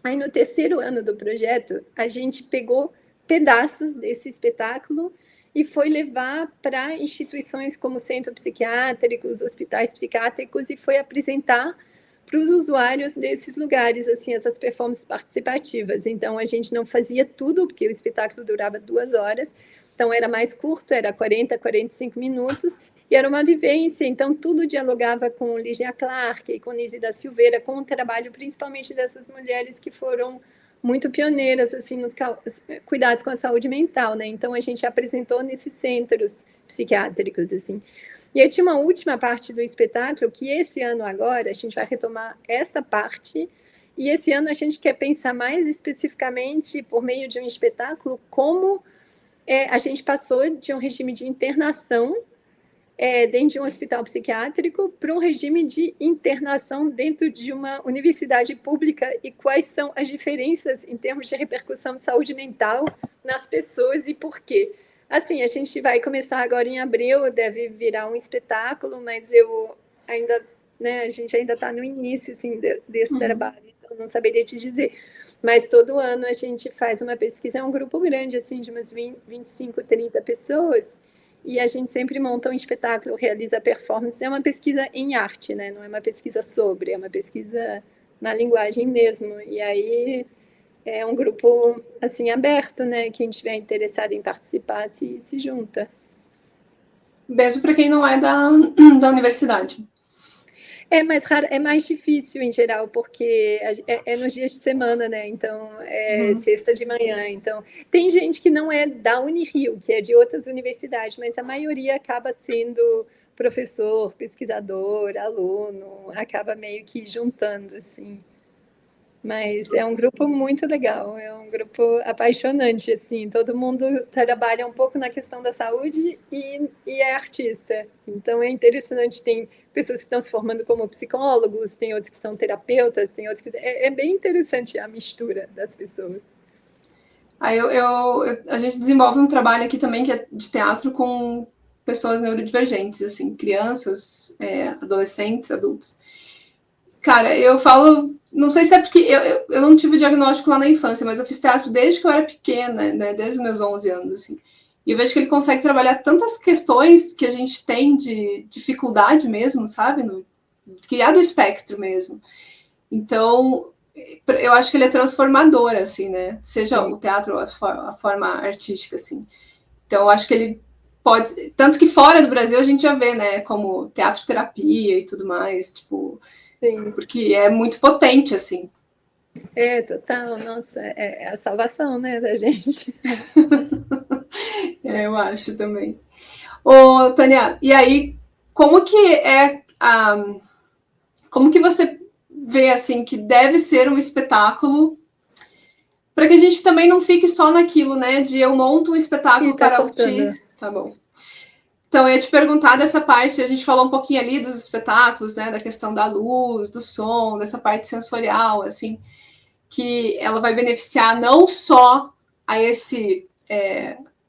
Aí, no terceiro ano do projeto, a gente pegou pedaços desse espetáculo e foi levar para instituições como centros psiquiátricos, hospitais psiquiátricos, e foi apresentar para os usuários desses lugares, assim, essas performances participativas. Então, a gente não fazia tudo, porque o espetáculo durava 2 horas, então era mais curto, era 40, 45 minutos, e era uma vivência, então tudo dialogava com Lígia Clark e com Nísio da Silveira, com o trabalho principalmente dessas mulheres que foram muito pioneiras assim nos cuidados com a saúde mental, né? Então a gente apresentou nesses centros psiquiátricos, assim. E aí tinha uma última parte do espetáculo que esse ano agora a gente vai retomar essa parte, e esse ano a gente quer pensar mais especificamente por meio de um espetáculo como a gente passou de um regime de internação dentro de um hospital psiquiátrico para um regime de internação dentro de uma universidade pública e quais são as diferenças em termos de repercussão de saúde mental nas pessoas e por quê. Assim, a gente vai começar agora em abril, deve virar um espetáculo, mas eu ainda, né, a gente ainda está no início assim, desse trabalho, então não saberia te dizer. Mas todo ano a gente faz uma pesquisa, é um grupo grande, assim, de umas 25, 30 pessoas, e a gente sempre monta um espetáculo, realiza performance. É uma pesquisa em arte, né? Não é uma pesquisa sobre, é uma pesquisa na linguagem mesmo. E aí é um grupo assim aberto, né? Quem estiver interessado em participar se junta. Mesmo para quem não é da universidade. É mais raro, é mais difícil em geral, porque nos dias de semana, né? Então, sexta de manhã. Então, tem gente que não é da Unirio, que é de outras universidades, mas a maioria acaba sendo professor, pesquisador, aluno, acaba meio que juntando, assim. Mas é um grupo muito legal, é um grupo apaixonante, assim. Todo mundo trabalha um pouco na questão da saúde e é artista. Então é interessante, tem pessoas que estão se formando como psicólogos, tem outros que são terapeutas, tem outros que... É bem interessante a mistura das pessoas. Aí a gente desenvolve um trabalho aqui também que é de teatro com pessoas neurodivergentes, assim, crianças, adolescentes, adultos. Cara, eu falo, não sei se é porque eu não tive o diagnóstico lá na infância, mas eu fiz teatro desde que eu era pequena, né, desde os meus 11 anos, assim. E eu vejo que ele consegue trabalhar tantas questões que a gente tem de dificuldade mesmo, sabe? Que é do espectro mesmo. Então, eu acho que ele é transformador, assim, né? Seja o teatro ou a forma artística, assim. Então, eu acho que ele pode... Tanto que fora do Brasil a gente já vê, né? Como teatro terapia e tudo mais, tipo... Sim. Porque é muito potente, assim. Total. Nossa, é a salvação, né, da gente. Eu acho também. Ô, Tânia, e aí, como que é como que você vê, assim, que deve ser um espetáculo para que a gente também não fique só naquilo, né, de eu monto um espetáculo tá para cortando. Tá bom. Então, eu ia te perguntar dessa parte, a gente falou um pouquinho ali dos espetáculos, né, da questão da luz, do som, dessa parte sensorial, assim, que ela vai beneficiar não só a esse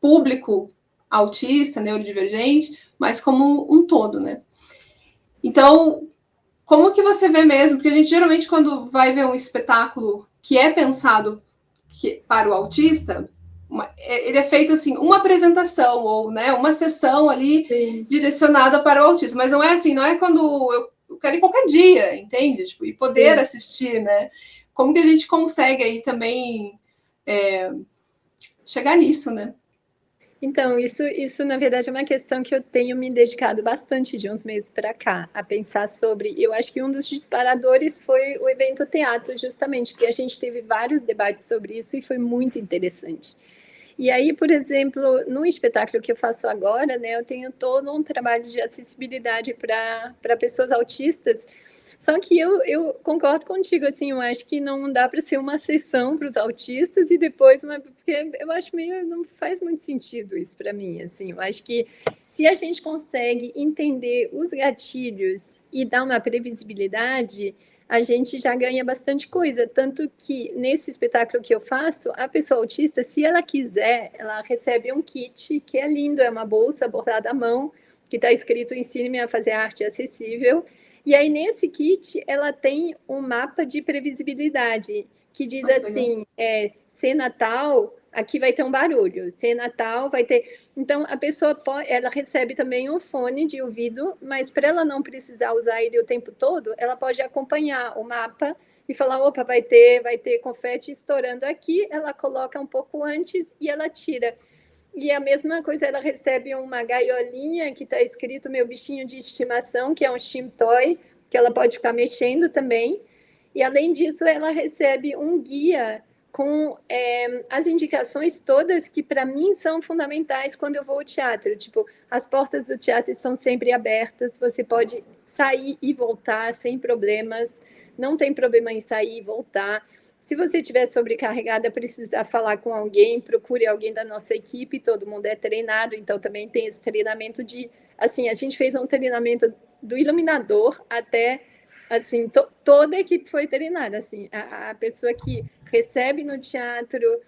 público autista, neurodivergente, mas como um todo, né? Então, como que você vê mesmo? Porque a gente geralmente, quando vai ver um espetáculo que é pensado para o autista, ele é feito assim, uma apresentação ou, né, uma sessão ali direcionada para o autismo, mas não é assim, não é quando eu quero ir qualquer dia, entende? Tipo, e poder assistir, né? Como que a gente consegue aí também chegar nisso, né? Então, isso na verdade é uma questão que eu tenho me dedicado bastante de uns meses para cá, a pensar sobre. Eu acho que um dos disparadores foi o evento teatro, justamente, porque a gente teve vários debates sobre isso e foi muito interessante. E aí, por exemplo, no espetáculo que eu faço agora, né, eu tenho todo um trabalho de acessibilidade para pessoas autistas. Só que eu concordo contigo, assim, eu acho que não dá para ser uma sessão para os autistas e depois porque eu acho meio, não faz muito sentido isso para mim, assim, eu acho que se a gente consegue entender os gatilhos e dar uma previsibilidade, a gente já ganha bastante coisa, tanto que nesse espetáculo que eu faço, a pessoa autista, se ela quiser, ela recebe um kit que é lindo, é uma bolsa bordada à mão, que está escrito Ensine-me a fazer arte acessível. E aí, nesse kit, ela tem um mapa de previsibilidade, que diz assim, se Natal, aqui vai ter um barulho, se Natal vai ter... Então, a pessoa ela recebe também um fone de ouvido, mas para ela não precisar usar ele o tempo todo, ela pode acompanhar o mapa e falar, opa, vai ter confete estourando aqui, ela coloca um pouco antes e ela tira. E a mesma coisa, ela recebe uma gaiolinha que está escrito meu bichinho de estimação, que é um Shim Toy, que ela pode ficar mexendo também. E, além disso, ela recebe um guia com as indicações todas que, para mim, são fundamentais quando eu vou ao teatro. Tipo, as portas do teatro estão sempre abertas, você pode sair e voltar sem problemas, não tem problema em sair e voltar. Se você estiver sobrecarregada, precisar falar com alguém, procure alguém da nossa equipe, todo mundo é treinado, então também tem esse treinamento de assim, a gente fez um treinamento do iluminador até, assim, toda a equipe foi treinada, assim, a pessoa que recebe no teatro,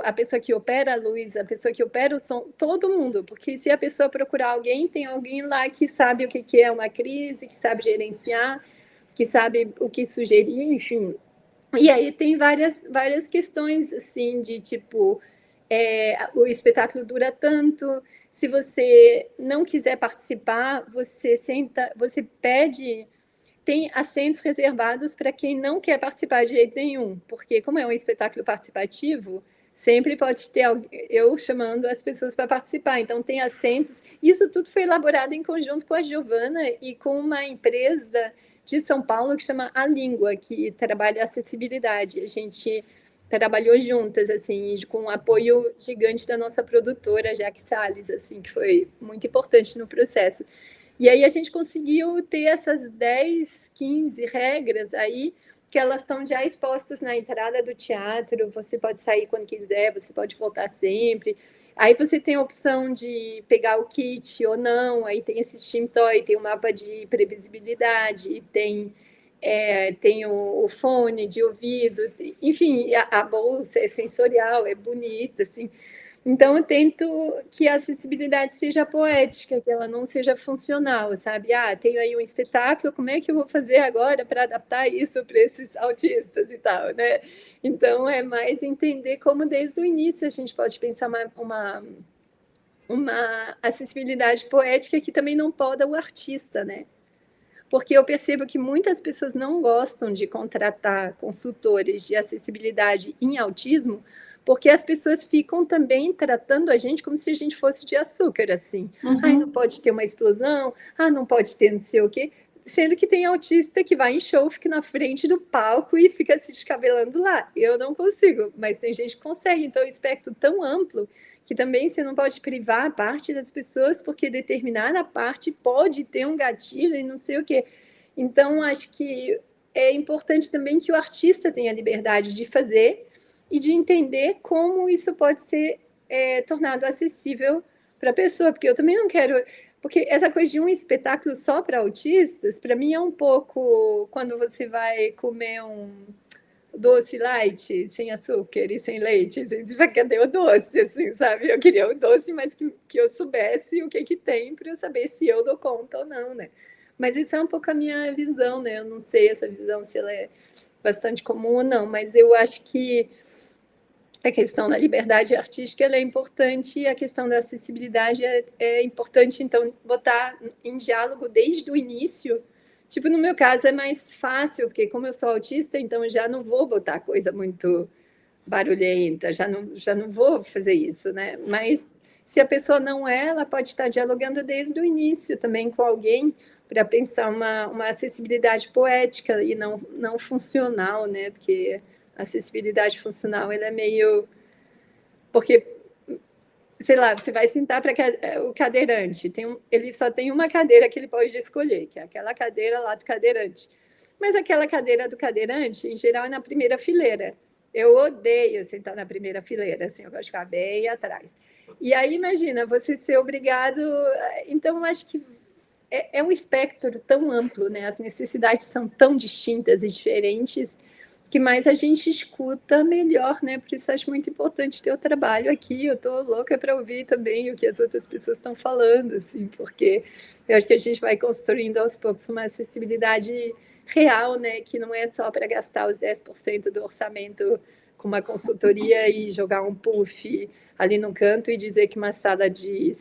a pessoa que opera a luz, a pessoa que opera o som, todo mundo, porque se a pessoa procurar alguém, tem alguém lá que sabe o que é uma crise, que sabe gerenciar, que sabe o que sugerir, enfim. E aí tem várias questões, assim, de tipo, o espetáculo dura tanto, se você não quiser participar, você pede, tem assentos reservados para quem não quer participar de jeito nenhum, porque como é um espetáculo participativo, sempre pode ter eu chamando as pessoas para participar, então tem assentos. Isso tudo foi elaborado em conjunto com a Giovana e com uma empresa de São Paulo que chama A Língua, que trabalha acessibilidade. A gente trabalhou juntas, assim, com um apoio gigante da nossa produtora, Jaque Salles, assim, que foi muito importante no processo. E aí a gente conseguiu ter essas 10, 15 regras aí, que elas estão já expostas na entrada do teatro, você pode sair quando quiser, você pode voltar sempre. Aí você tem a opção de pegar o kit ou não, aí tem esse Steam Toy, tem o mapa de previsibilidade, tem o fone de ouvido, enfim, a bolsa é sensorial, é bonita, assim. Então, eu tento que a acessibilidade seja poética, que ela não seja funcional, sabe? Tenho aí um espetáculo, como é que eu vou fazer agora para adaptar isso para esses autistas e tal, né? Então, é mais entender como, desde o início, a gente pode pensar uma acessibilidade poética que também não poda o artista, né? Porque eu percebo que muitas pessoas não gostam de contratar consultores de acessibilidade em autismo, porque as pessoas ficam também tratando a gente como se a gente fosse de açúcar, assim. Uhum. Não pode ter uma explosão, não pode ter não sei o quê. Sendo que tem autista que vai em show, fica na frente do palco e fica se descabelando lá. Eu não consigo, mas tem gente que consegue. Então, é um espectro tão amplo que também você não pode privar a parte das pessoas, porque determinada parte pode ter um gatilho e não sei o quê. Então, acho que é importante também que o artista tenha a liberdade de fazer e de entender como isso pode ser tornado acessível para a pessoa, porque eu também não quero... Porque essa coisa de um espetáculo só para autistas, para mim é um pouco quando você vai comer um doce light, sem açúcar e sem leite. Você diz, cadê o doce, assim, sabe? Eu queria o doce, mas que eu soubesse o que tem para eu saber se eu dou conta ou não, né? Mas isso é um pouco a minha visão, né? Eu não sei essa visão se ela é bastante comum ou não, mas eu acho que a questão da liberdade artística ela é importante e a questão da acessibilidade é importante, então, botar em diálogo desde o início. Tipo, no meu caso é mais fácil, porque como eu sou autista, então eu já não vou botar coisa muito barulhenta, já não vou fazer isso, né? Mas se a pessoa não é, ela pode estar dialogando desde o início também com alguém para pensar uma acessibilidade poética e não funcional, né? Porque a acessibilidade funcional ela é meio... Porque, sei lá, você vai sentar para o cadeirante, ele só tem uma cadeira que ele pode escolher, que é aquela cadeira lá do cadeirante. Mas aquela cadeira do cadeirante, em geral, é na primeira fileira. Eu odeio sentar na primeira fileira, assim, eu gosto de ficar bem atrás. E aí, imagina, você ser obrigado... Então, eu acho que é um espectro tão amplo, né? As necessidades são tão distintas e diferentes que mais a gente escuta, melhor, né? Por isso acho muito importante ter o trabalho aqui. Eu estou louca para ouvir também o que as outras pessoas estão falando, assim, porque eu acho que a gente vai construindo aos poucos uma acessibilidade real, né? Que não é só para gastar os 10% do orçamento com uma consultoria e jogar um puff ali no canto e dizer que uma sala de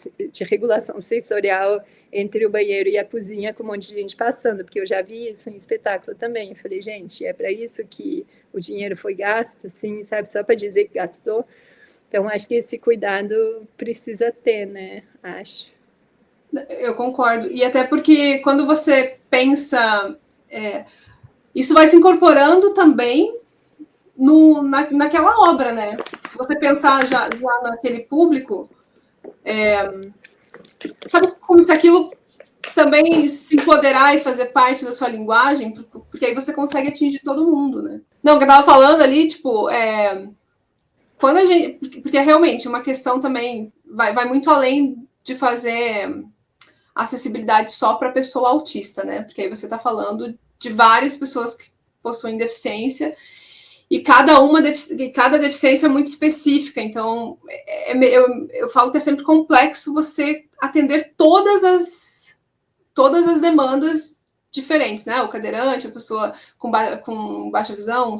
regulação sensorial entre o banheiro e a cozinha com um monte de gente passando, porque eu já vi isso em espetáculo também. Eu falei, gente, é para isso que o dinheiro foi gasto, assim, sabe? Só para dizer que gastou. Então, acho que esse cuidado precisa ter, né? Acho. Eu concordo. E até porque quando você pensa... isso vai se incorporando também naquela obra, né? Se você pensar já naquele público, sabe como se aquilo também se empoderar e fazer parte da sua linguagem, porque aí você consegue atingir todo mundo, né? Não, o que eu tava falando ali, tipo, quando a gente... Porque realmente uma questão também vai muito além de fazer acessibilidade só para pessoa autista, né? Porque aí você está falando de várias pessoas que possuem deficiência e cada deficiência é muito específica. Então, eu falo que é sempre complexo você atender todas as demandas diferentes, né? O cadeirante, a pessoa com baixa visão,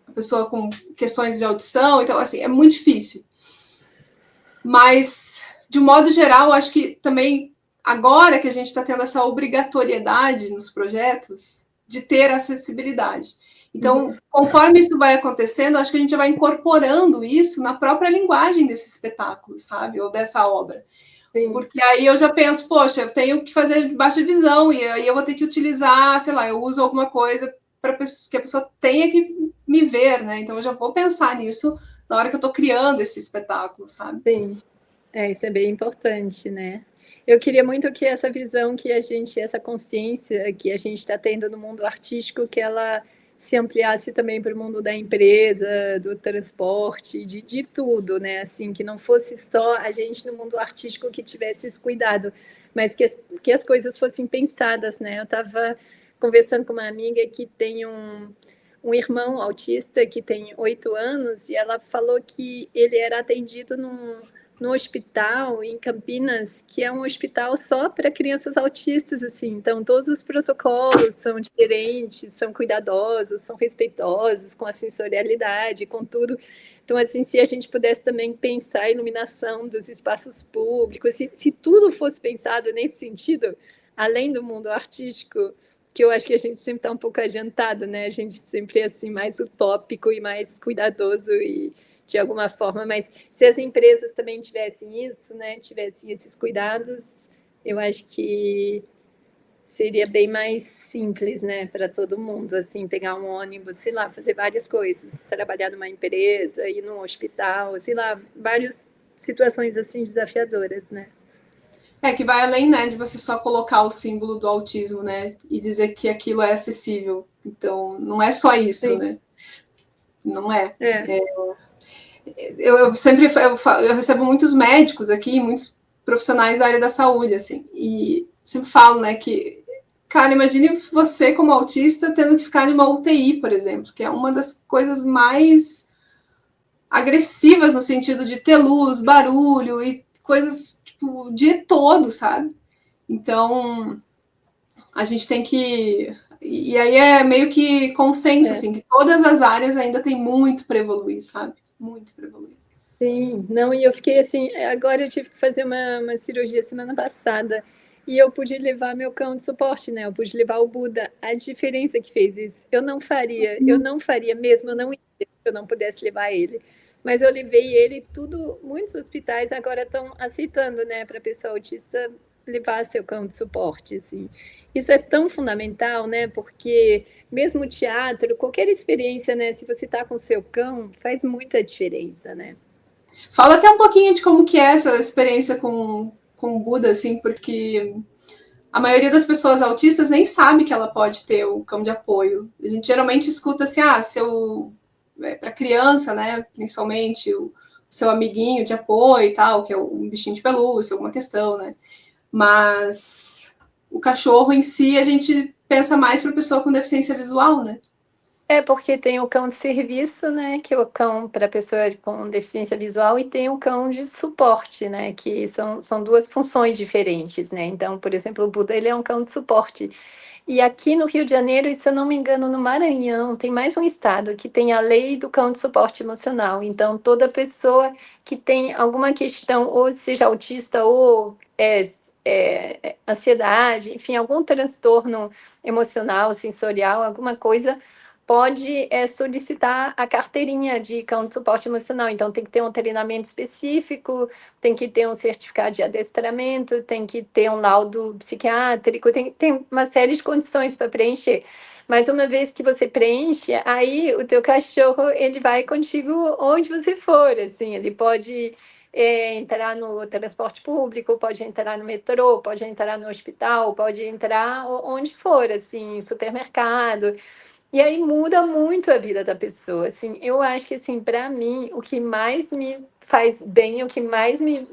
a pessoa com questões de audição. Então, assim, é muito difícil. Mas, de um modo geral, acho que também, agora que a gente está tendo essa obrigatoriedade nos projetos, de ter acessibilidade. Então, conforme isso vai acontecendo, acho que a gente já vai incorporando isso na própria linguagem desse espetáculo, sabe? Ou dessa obra. Sim. Porque aí eu já penso, poxa, eu tenho que fazer baixa visão, e aí eu vou ter que utilizar, sei lá, eu uso alguma coisa para que a pessoa tenha que me ver, né? Então eu já vou pensar nisso na hora que eu estou criando esse espetáculo, sabe? Sim, isso é bem importante, né? Eu queria muito que essa visão que a gente, essa consciência que a gente está tendo no mundo artístico, que ela se ampliasse também para o mundo da empresa, do transporte, de tudo, né? Assim, que não fosse só a gente no mundo artístico que tivesse esse cuidado, mas que as coisas fossem pensadas, né? Eu estava conversando com uma amiga que tem um irmão autista que tem 8 anos e ela falou que ele era atendido num hospital em Campinas, que é um hospital só para crianças autistas, assim. Então, todos os protocolos são diferentes, são cuidadosos, são respeitosos com a sensorialidade, com tudo. Então, assim, se a gente pudesse também pensar a iluminação dos espaços públicos, se tudo fosse pensado nesse sentido, além do mundo artístico, que eu acho que a gente sempre está um pouco adiantado, né? A gente sempre é assim mais utópico e mais cuidadoso e de alguma forma, mas se as empresas também tivessem isso, né? Tivessem esses cuidados, eu acho que seria bem mais simples, né, para todo mundo, assim, pegar um ônibus, sei lá, fazer várias coisas, trabalhar numa empresa, ir num hospital, sei lá, várias situações assim desafiadoras, né? Que vai além, né, de você só colocar o símbolo do autismo, né, e dizer que aquilo é acessível. Então, não é só isso, sim, né? Não é. Eu sempre eu recebo muitos médicos aqui, muitos profissionais da área da saúde, assim, e sempre falo, né, que, cara, imagine você como autista tendo que ficar em uma UTI, por exemplo, que é uma das coisas mais agressivas no sentido de ter luz, barulho e coisas tipo, o dia todo, sabe? Então, a gente tem que. E aí é meio que consenso, assim, que todas as áreas ainda tem muito para evoluir, sabe? Muito para evoluir. Sim, não, e eu fiquei assim, agora eu tive que fazer uma cirurgia semana passada e eu pude levar meu cão de suporte, né? Eu pude levar o Buda. A diferença que fez isso, eu não faria mesmo, eu não pudesse levar ele. Mas eu levei ele, tudo, muitos hospitais agora estão aceitando, né, para pessoa autista levar seu cão de suporte, assim. Isso é tão fundamental, né? Porque mesmo teatro, qualquer experiência, né, se você está com seu cão, faz muita diferença, né? Fala até um pouquinho de como que é essa experiência com o Buda, assim, porque a maioria das pessoas autistas nem sabe que ela pode ter o cão de apoio. A gente geralmente escuta assim, para criança, né, principalmente, o seu amiguinho de apoio e tal, que é um bichinho de pelúcia, alguma questão, né? Mas o cachorro em si, a gente pensa mais para pessoa com deficiência visual, né? Porque tem o cão de serviço, né, que é o cão para pessoa com deficiência visual, e tem o cão de suporte, né, que são duas funções diferentes, né. Então, por exemplo, o Buda, ele é um cão de suporte. E aqui no Rio de Janeiro, e se eu não me engano, no Maranhão, tem mais um estado que tem a lei do cão de suporte emocional. Então, toda pessoa que tem alguma questão, ou seja autista, ou ansiedade, enfim, algum transtorno emocional, sensorial, alguma coisa, pode solicitar a carteirinha de cão de suporte emocional. Então, tem que ter um treinamento específico, tem que ter um certificado de adestramento, tem que ter um laudo psiquiátrico, tem uma série de condições para preencher. Mas uma vez que você preenche, aí o teu cachorro, ele vai contigo onde você for, assim, ele pode entrar no transporte público, pode entrar no metrô, pode entrar no hospital, pode entrar onde for, assim, supermercado. E aí muda muito a vida da pessoa, assim. Eu acho que, assim, para mim, o que mais me faz bem, o que mais me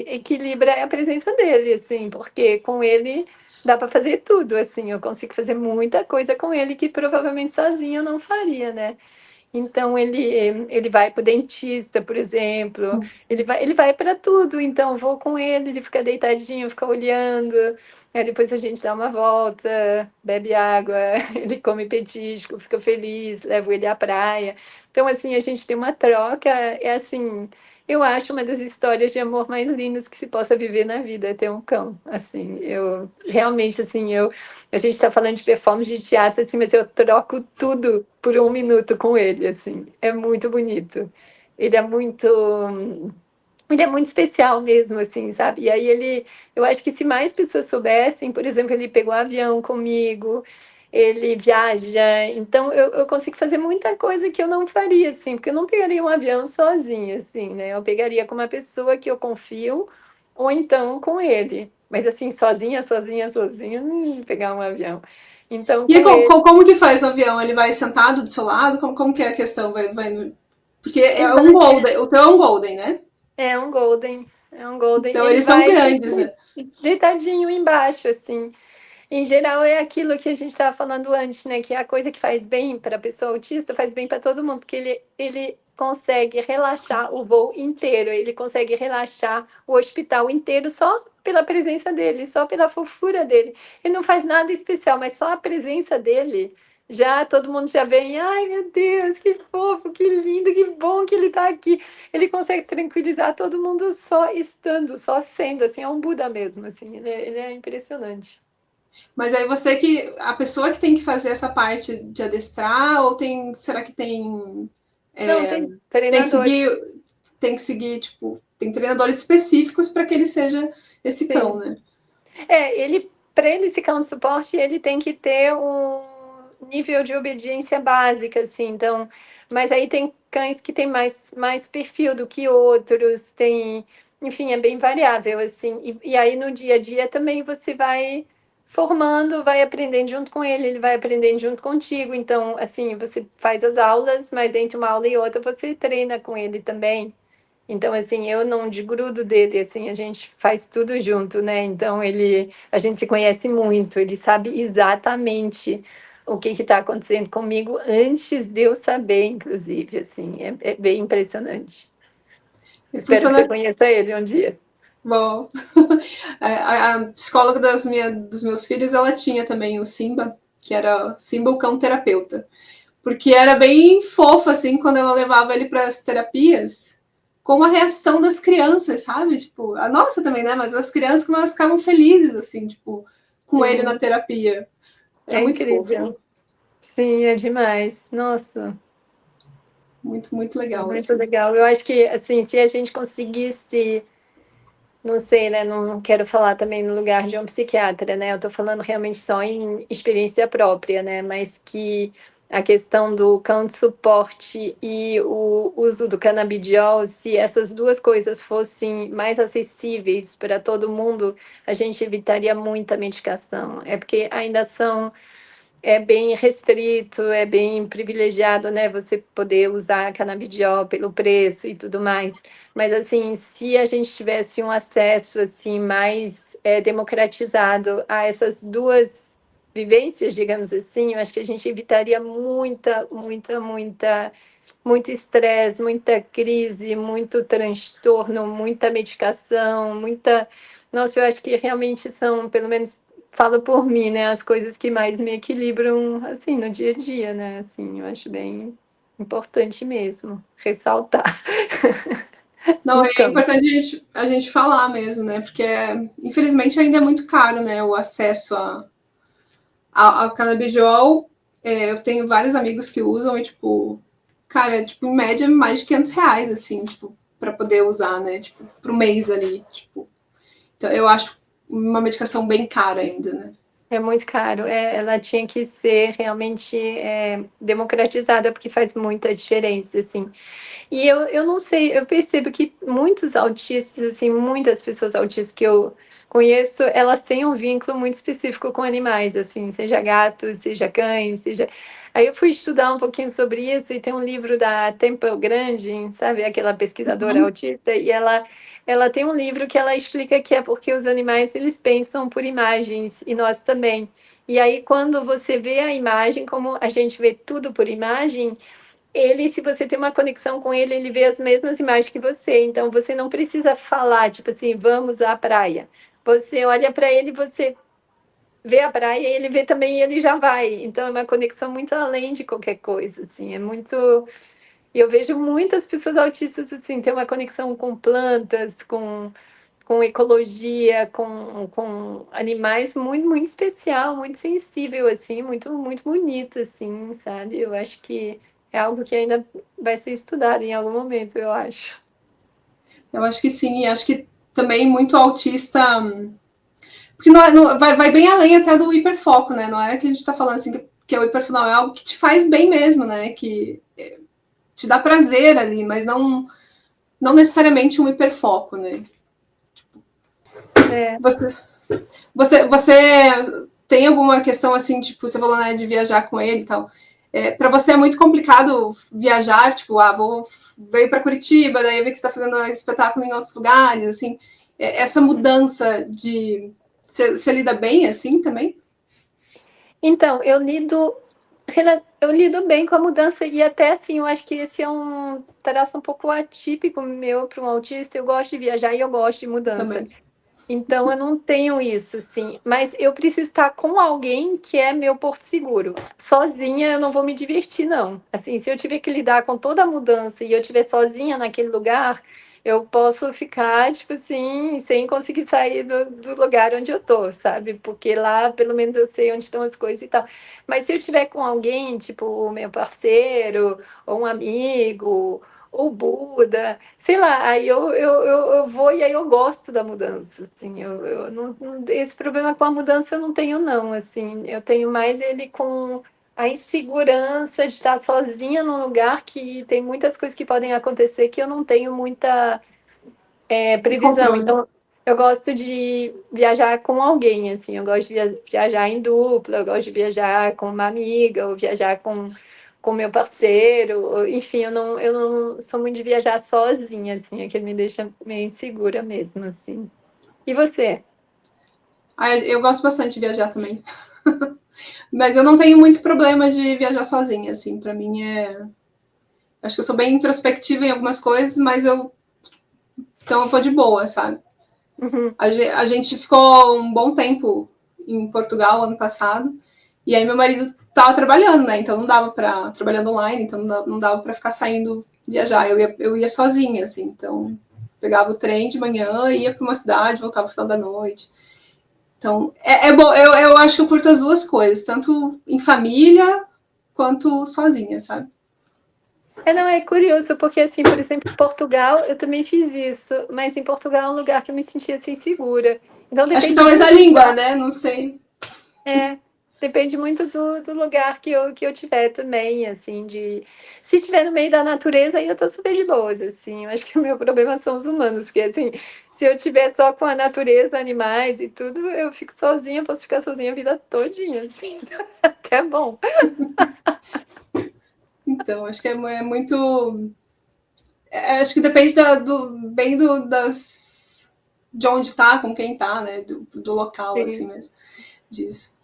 equilibra é a presença dele, assim, porque com ele dá para fazer tudo, assim. Eu consigo fazer muita coisa com ele que provavelmente sozinha eu não faria, né? Então ele vai para o dentista, por exemplo, ele vai para tudo. Então vou com ele fica deitadinho, fica olhando. Aí depois a gente dá uma volta, bebe água, ele come petisco, fica feliz, levo ele à praia. Então assim a gente tem uma troca, é assim. Eu acho uma das histórias de amor mais lindas que se possa viver na vida, é ter um cão. Assim, eu realmente assim, a gente está falando de performance de teatro, assim, mas eu troco tudo por um minuto com ele, assim. É muito bonito. Ele é muito, ele é muito especial mesmo, assim, sabe? E aí eu acho que se mais pessoas soubessem, por exemplo, ele pegou avião comigo, ele viaja, então eu consigo fazer muita coisa que eu não faria, assim, porque eu não pegaria um avião sozinha, assim, né? Eu pegaria com uma pessoa que eu confio, ou então com ele. Mas assim, sozinha, não ia pegar um avião. Então, E aí, com ele. como que faz o avião? Ele vai sentado do seu lado? Como que é a questão? Porque é Ele um vai, Golden, o teu é um Golden, né? é um Golden, é um Golden. Então Ele eles são vai grandes, né? deitadinho embaixo, assim. Em geral, é aquilo que a gente estava falando antes, né? Que a coisa que faz bem para a pessoa autista faz bem para todo mundo, porque ele consegue relaxar o voo inteiro, ele consegue relaxar o hospital inteiro só pela presença dele, só pela fofura dele. Ele não faz nada especial, mas só a presença dele. Já todo mundo já vem, ai meu Deus, que fofo, que lindo, que bom que ele está aqui. Ele consegue tranquilizar todo mundo só estando, só sendo, assim, é um Buda mesmo, assim, ele é impressionante. Mas aí você que. A pessoa que tem que fazer essa parte de adestrar, ou tem. Será que tem. Não, tem Tem que treinadores, seguir. Tem que seguir, tipo, tem treinadores específicos para que ele seja esse cão, sim. né? Para ele ficar um suporte, ele tem que ter um nível de obediência básica, assim, então, mas aí tem cães que têm mais perfil do que outros, tem, enfim, é bem variável, assim, e aí no dia a dia também você vai formando, vai aprendendo junto com ele vai aprendendo junto contigo, então, assim, você faz as aulas, mas entre uma aula e outra você treina com ele também. Então, assim, eu não desgrudo dele, assim, a gente faz tudo junto, né? Então, a gente se conhece muito, ele sabe exatamente o que está acontecendo comigo antes de eu saber, inclusive, assim, é bem impressionante. Espero que Funciona você conheça ele um dia. bom. A psicóloga dos meus filhos, ela tinha também o Simba, que era Simba o cão terapeuta. Porque era bem fofo, assim, quando ela levava ele para as terapias, com a reação das crianças, sabe? Tipo, a nossa também, né? Mas as crianças, como elas ficavam felizes, assim, tipo, com ele na Sim, terapia. Era é muito fofo. incrível. Sim, é demais. Nossa, Muito, muito legal, muito assim. legal. Eu acho que, assim, se a gente conseguisse. Não sei, né? Não quero falar também no lugar de um psiquiatra, né? Eu estou falando realmente só em experiência própria, né? Mas que a questão do cão de suporte e o uso do canabidiol, se essas duas coisas fossem mais acessíveis para todo mundo, a gente evitaria muita medicação. É porque ainda são é bem restrito, é bem privilegiado, né? Você poder usar canabidiol pelo preço e tudo mais. Mas assim, se a gente tivesse um acesso assim mais democratizado a essas duas vivências, digamos assim, eu acho que a gente evitaria muito estresse, muita crise, muito transtorno, muita medicação, muita. Nossa, eu acho que realmente são, pelo menos falo por mim, né, as coisas que mais me equilibram, assim, no dia a dia, né, assim, eu acho bem importante mesmo ressaltar Não, o é campo. importante a gente falar mesmo, né? Porque, infelizmente, ainda é muito caro, né? O acesso ao canabidiol. Eu tenho vários amigos que usam e, tipo, cara, tipo, em média, mais de R$ 500, assim, tipo, pra poder usar, né? Tipo, pro mês ali, tipo. Então, eu acho uma medicação bem cara ainda, né? É muito caro. Ela tinha que ser realmente democratizada, porque faz muita diferença, assim. E eu não sei, eu percebo que muitos autistas, assim, muitas pessoas autistas que eu conheço, elas têm um vínculo muito específico com animais, assim, seja gatos, seja cães, seja. Aí eu fui estudar um pouquinho sobre isso, e tem um livro da Temple Grandin, sabe, aquela pesquisadora Uhum. autista, e ela tem um livro que ela explica que é porque os animais, eles pensam por imagens, e nós também. E aí, quando você vê a imagem, como a gente vê tudo por imagem, ele, se você tem uma conexão com ele, ele vê as mesmas imagens que você. Então, você não precisa falar, tipo assim, vamos à praia. Você olha para ele, você vê a praia e ele vê também e ele já vai. Então, é uma conexão muito além de qualquer coisa, assim. É muito... E eu vejo muitas pessoas autistas, assim, ter uma conexão com plantas, com ecologia, com animais muito, muito especial, muito sensível, assim, muito, muito bonito, assim, sabe? Eu acho que é algo que ainda vai ser estudado em algum momento, eu acho. Eu acho que sim, e acho que também muito autista. Porque vai bem além até do hiperfoco, né? Não é que a gente tá falando assim que é o hiperfoco, não, é algo que te faz bem mesmo, né? Que te dá prazer ali, mas não necessariamente um hiperfoco, né? É. Você, você tem alguma questão assim, tipo, você falou, né, de viajar com ele e tal. Para você é muito complicado viajar, tipo, veio para Curitiba, daí eu vi que você está fazendo espetáculo em outros lugares, assim, essa mudança de você lida bem assim também? Então, eu lido bem com a mudança e até assim, eu acho que esse é um traço um pouco atípico meu para um autista. Eu gosto de viajar e eu gosto de mudança. Também. Então, eu não tenho isso, assim. Mas eu preciso estar com alguém que é meu porto seguro. Sozinha eu não vou me divertir, não. Assim, se eu tiver que lidar com toda a mudança e eu estiver sozinha naquele lugar, eu posso ficar, tipo assim, sem conseguir sair do lugar onde eu tô, sabe? Porque lá, pelo menos, eu sei onde estão as coisas e tal. Mas se eu tiver com alguém, tipo o meu parceiro, ou um amigo, ou Buda, sei lá, aí eu vou e aí eu gosto da mudança, assim, eu esse problema com a mudança eu não tenho não, assim, eu tenho mais ele com a insegurança de estar sozinha num lugar que tem muitas coisas que podem acontecer que eu não tenho muita previsão, Controle. então eu gosto de viajar com alguém, assim, eu gosto de viajar em dupla, eu gosto de viajar com uma amiga, ou viajar com meu parceiro, enfim, eu não sou muito de viajar sozinha, assim, é que me deixa meio insegura mesmo, assim. E você? Eu gosto bastante de viajar também. Mas eu não tenho muito problema de viajar sozinha, assim, para mim é. Acho que eu sou bem introspectiva em algumas coisas, mas eu. Então eu vou de boa, sabe? Uhum, A gente ficou um bom tempo em Portugal ano passado, e aí meu marido tava trabalhando, né? Então não dava para trabalhando online, então não dava para ficar saindo viajar. Eu ia sozinha, assim, então pegava o trem de manhã, ia para uma cidade, voltava no final da noite. Então é bom, eu acho que eu curto as duas coisas, tanto em família quanto sozinha, sabe? não, é curioso, porque, assim, por exemplo, em Portugal, eu também fiz isso, mas em Portugal é um lugar que eu me sentia, assim, segura. Então, Acho que depende talvez muito a do língua, lugar. né? Não sei. É, depende muito do lugar que eu tiver também, assim, de... Se estiver no meio da natureza, aí eu tô super de boas, assim. Eu acho que o meu problema são os humanos, porque, assim, se eu tiver só com a natureza, animais e tudo, eu fico sozinha, posso ficar sozinha a vida todinha, assim. Até bom. Então, acho que é muito. Acho que depende bem de onde tá, com quem tá, né? Do local, assim Sim. mesmo, disso.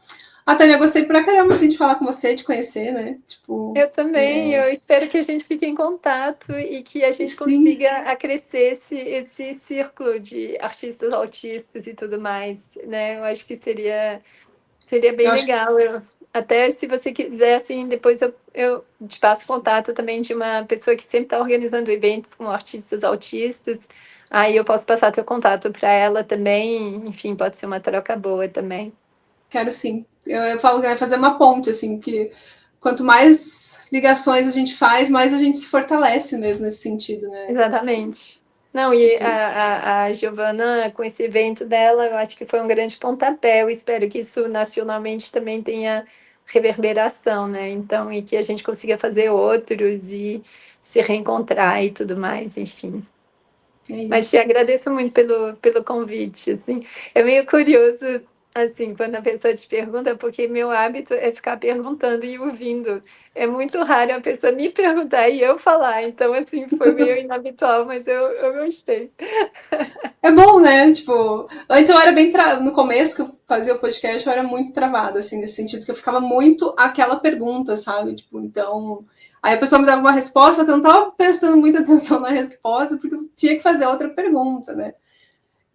Ah, Tânia, gostei pra caramba, assim, de falar com você, de conhecer, né? Tipo, Eu também, eu espero que a gente fique em contato e que a gente sim, consiga acrescer esse círculo de artistas autistas e tudo mais, né? Eu acho que seria bem eu acho que legal. Até se você quiser, assim, depois eu te passo contato também de uma pessoa que sempre está organizando eventos com artistas autistas. Aí eu posso passar teu contato para ela também. Enfim, pode ser uma troca boa também. quero sim. Eu falo que é fazer uma ponte, assim, que quanto mais ligações a gente faz, mais a gente se fortalece mesmo nesse sentido, né? Exatamente. Não, e Porque a Giovana, com esse evento dela, eu acho que foi um grande pontapé. Eu espero que isso nacionalmente também tenha reverberação, né? Então, e que a gente consiga fazer outros e se reencontrar e tudo mais, enfim. é Mas te isso. agradeço muito pelo convite, assim. É meio curioso assim, quando a pessoa te pergunta, porque meu hábito é ficar perguntando e ouvindo. É muito raro a pessoa me perguntar e eu falar. Então, assim, foi meio inabitual, mas eu gostei. É bom, né? Tipo, antes eu era bem. No começo que eu fazia o podcast, eu era muito travada, assim, nesse sentido, que eu ficava muito aquela pergunta, sabe? Tipo, então. Aí a pessoa me dava uma resposta que eu não tava prestando muita atenção na resposta, porque eu tinha que fazer outra pergunta, né?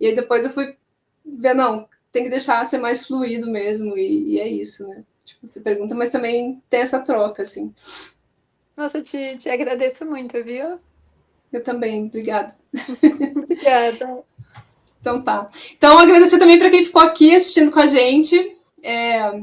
E aí depois eu fui ver, não, tem que deixar ser mais fluido mesmo, e é isso, né? Tipo, você pergunta, mas também tem essa troca, assim. Nossa, te agradeço muito, viu? Eu também, obrigada. Obrigada. Então tá. Então, agradecer também para quem ficou aqui assistindo com a gente. É,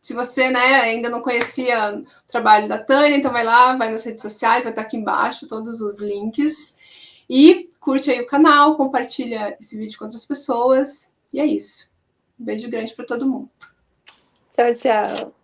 se você, né, ainda não conhecia o trabalho da Tânia, então vai lá, vai nas redes sociais, vai estar aqui embaixo todos os links. E curte aí o canal, compartilha esse vídeo com outras pessoas. E é isso. Um beijo grande para todo mundo. Tchau, tchau.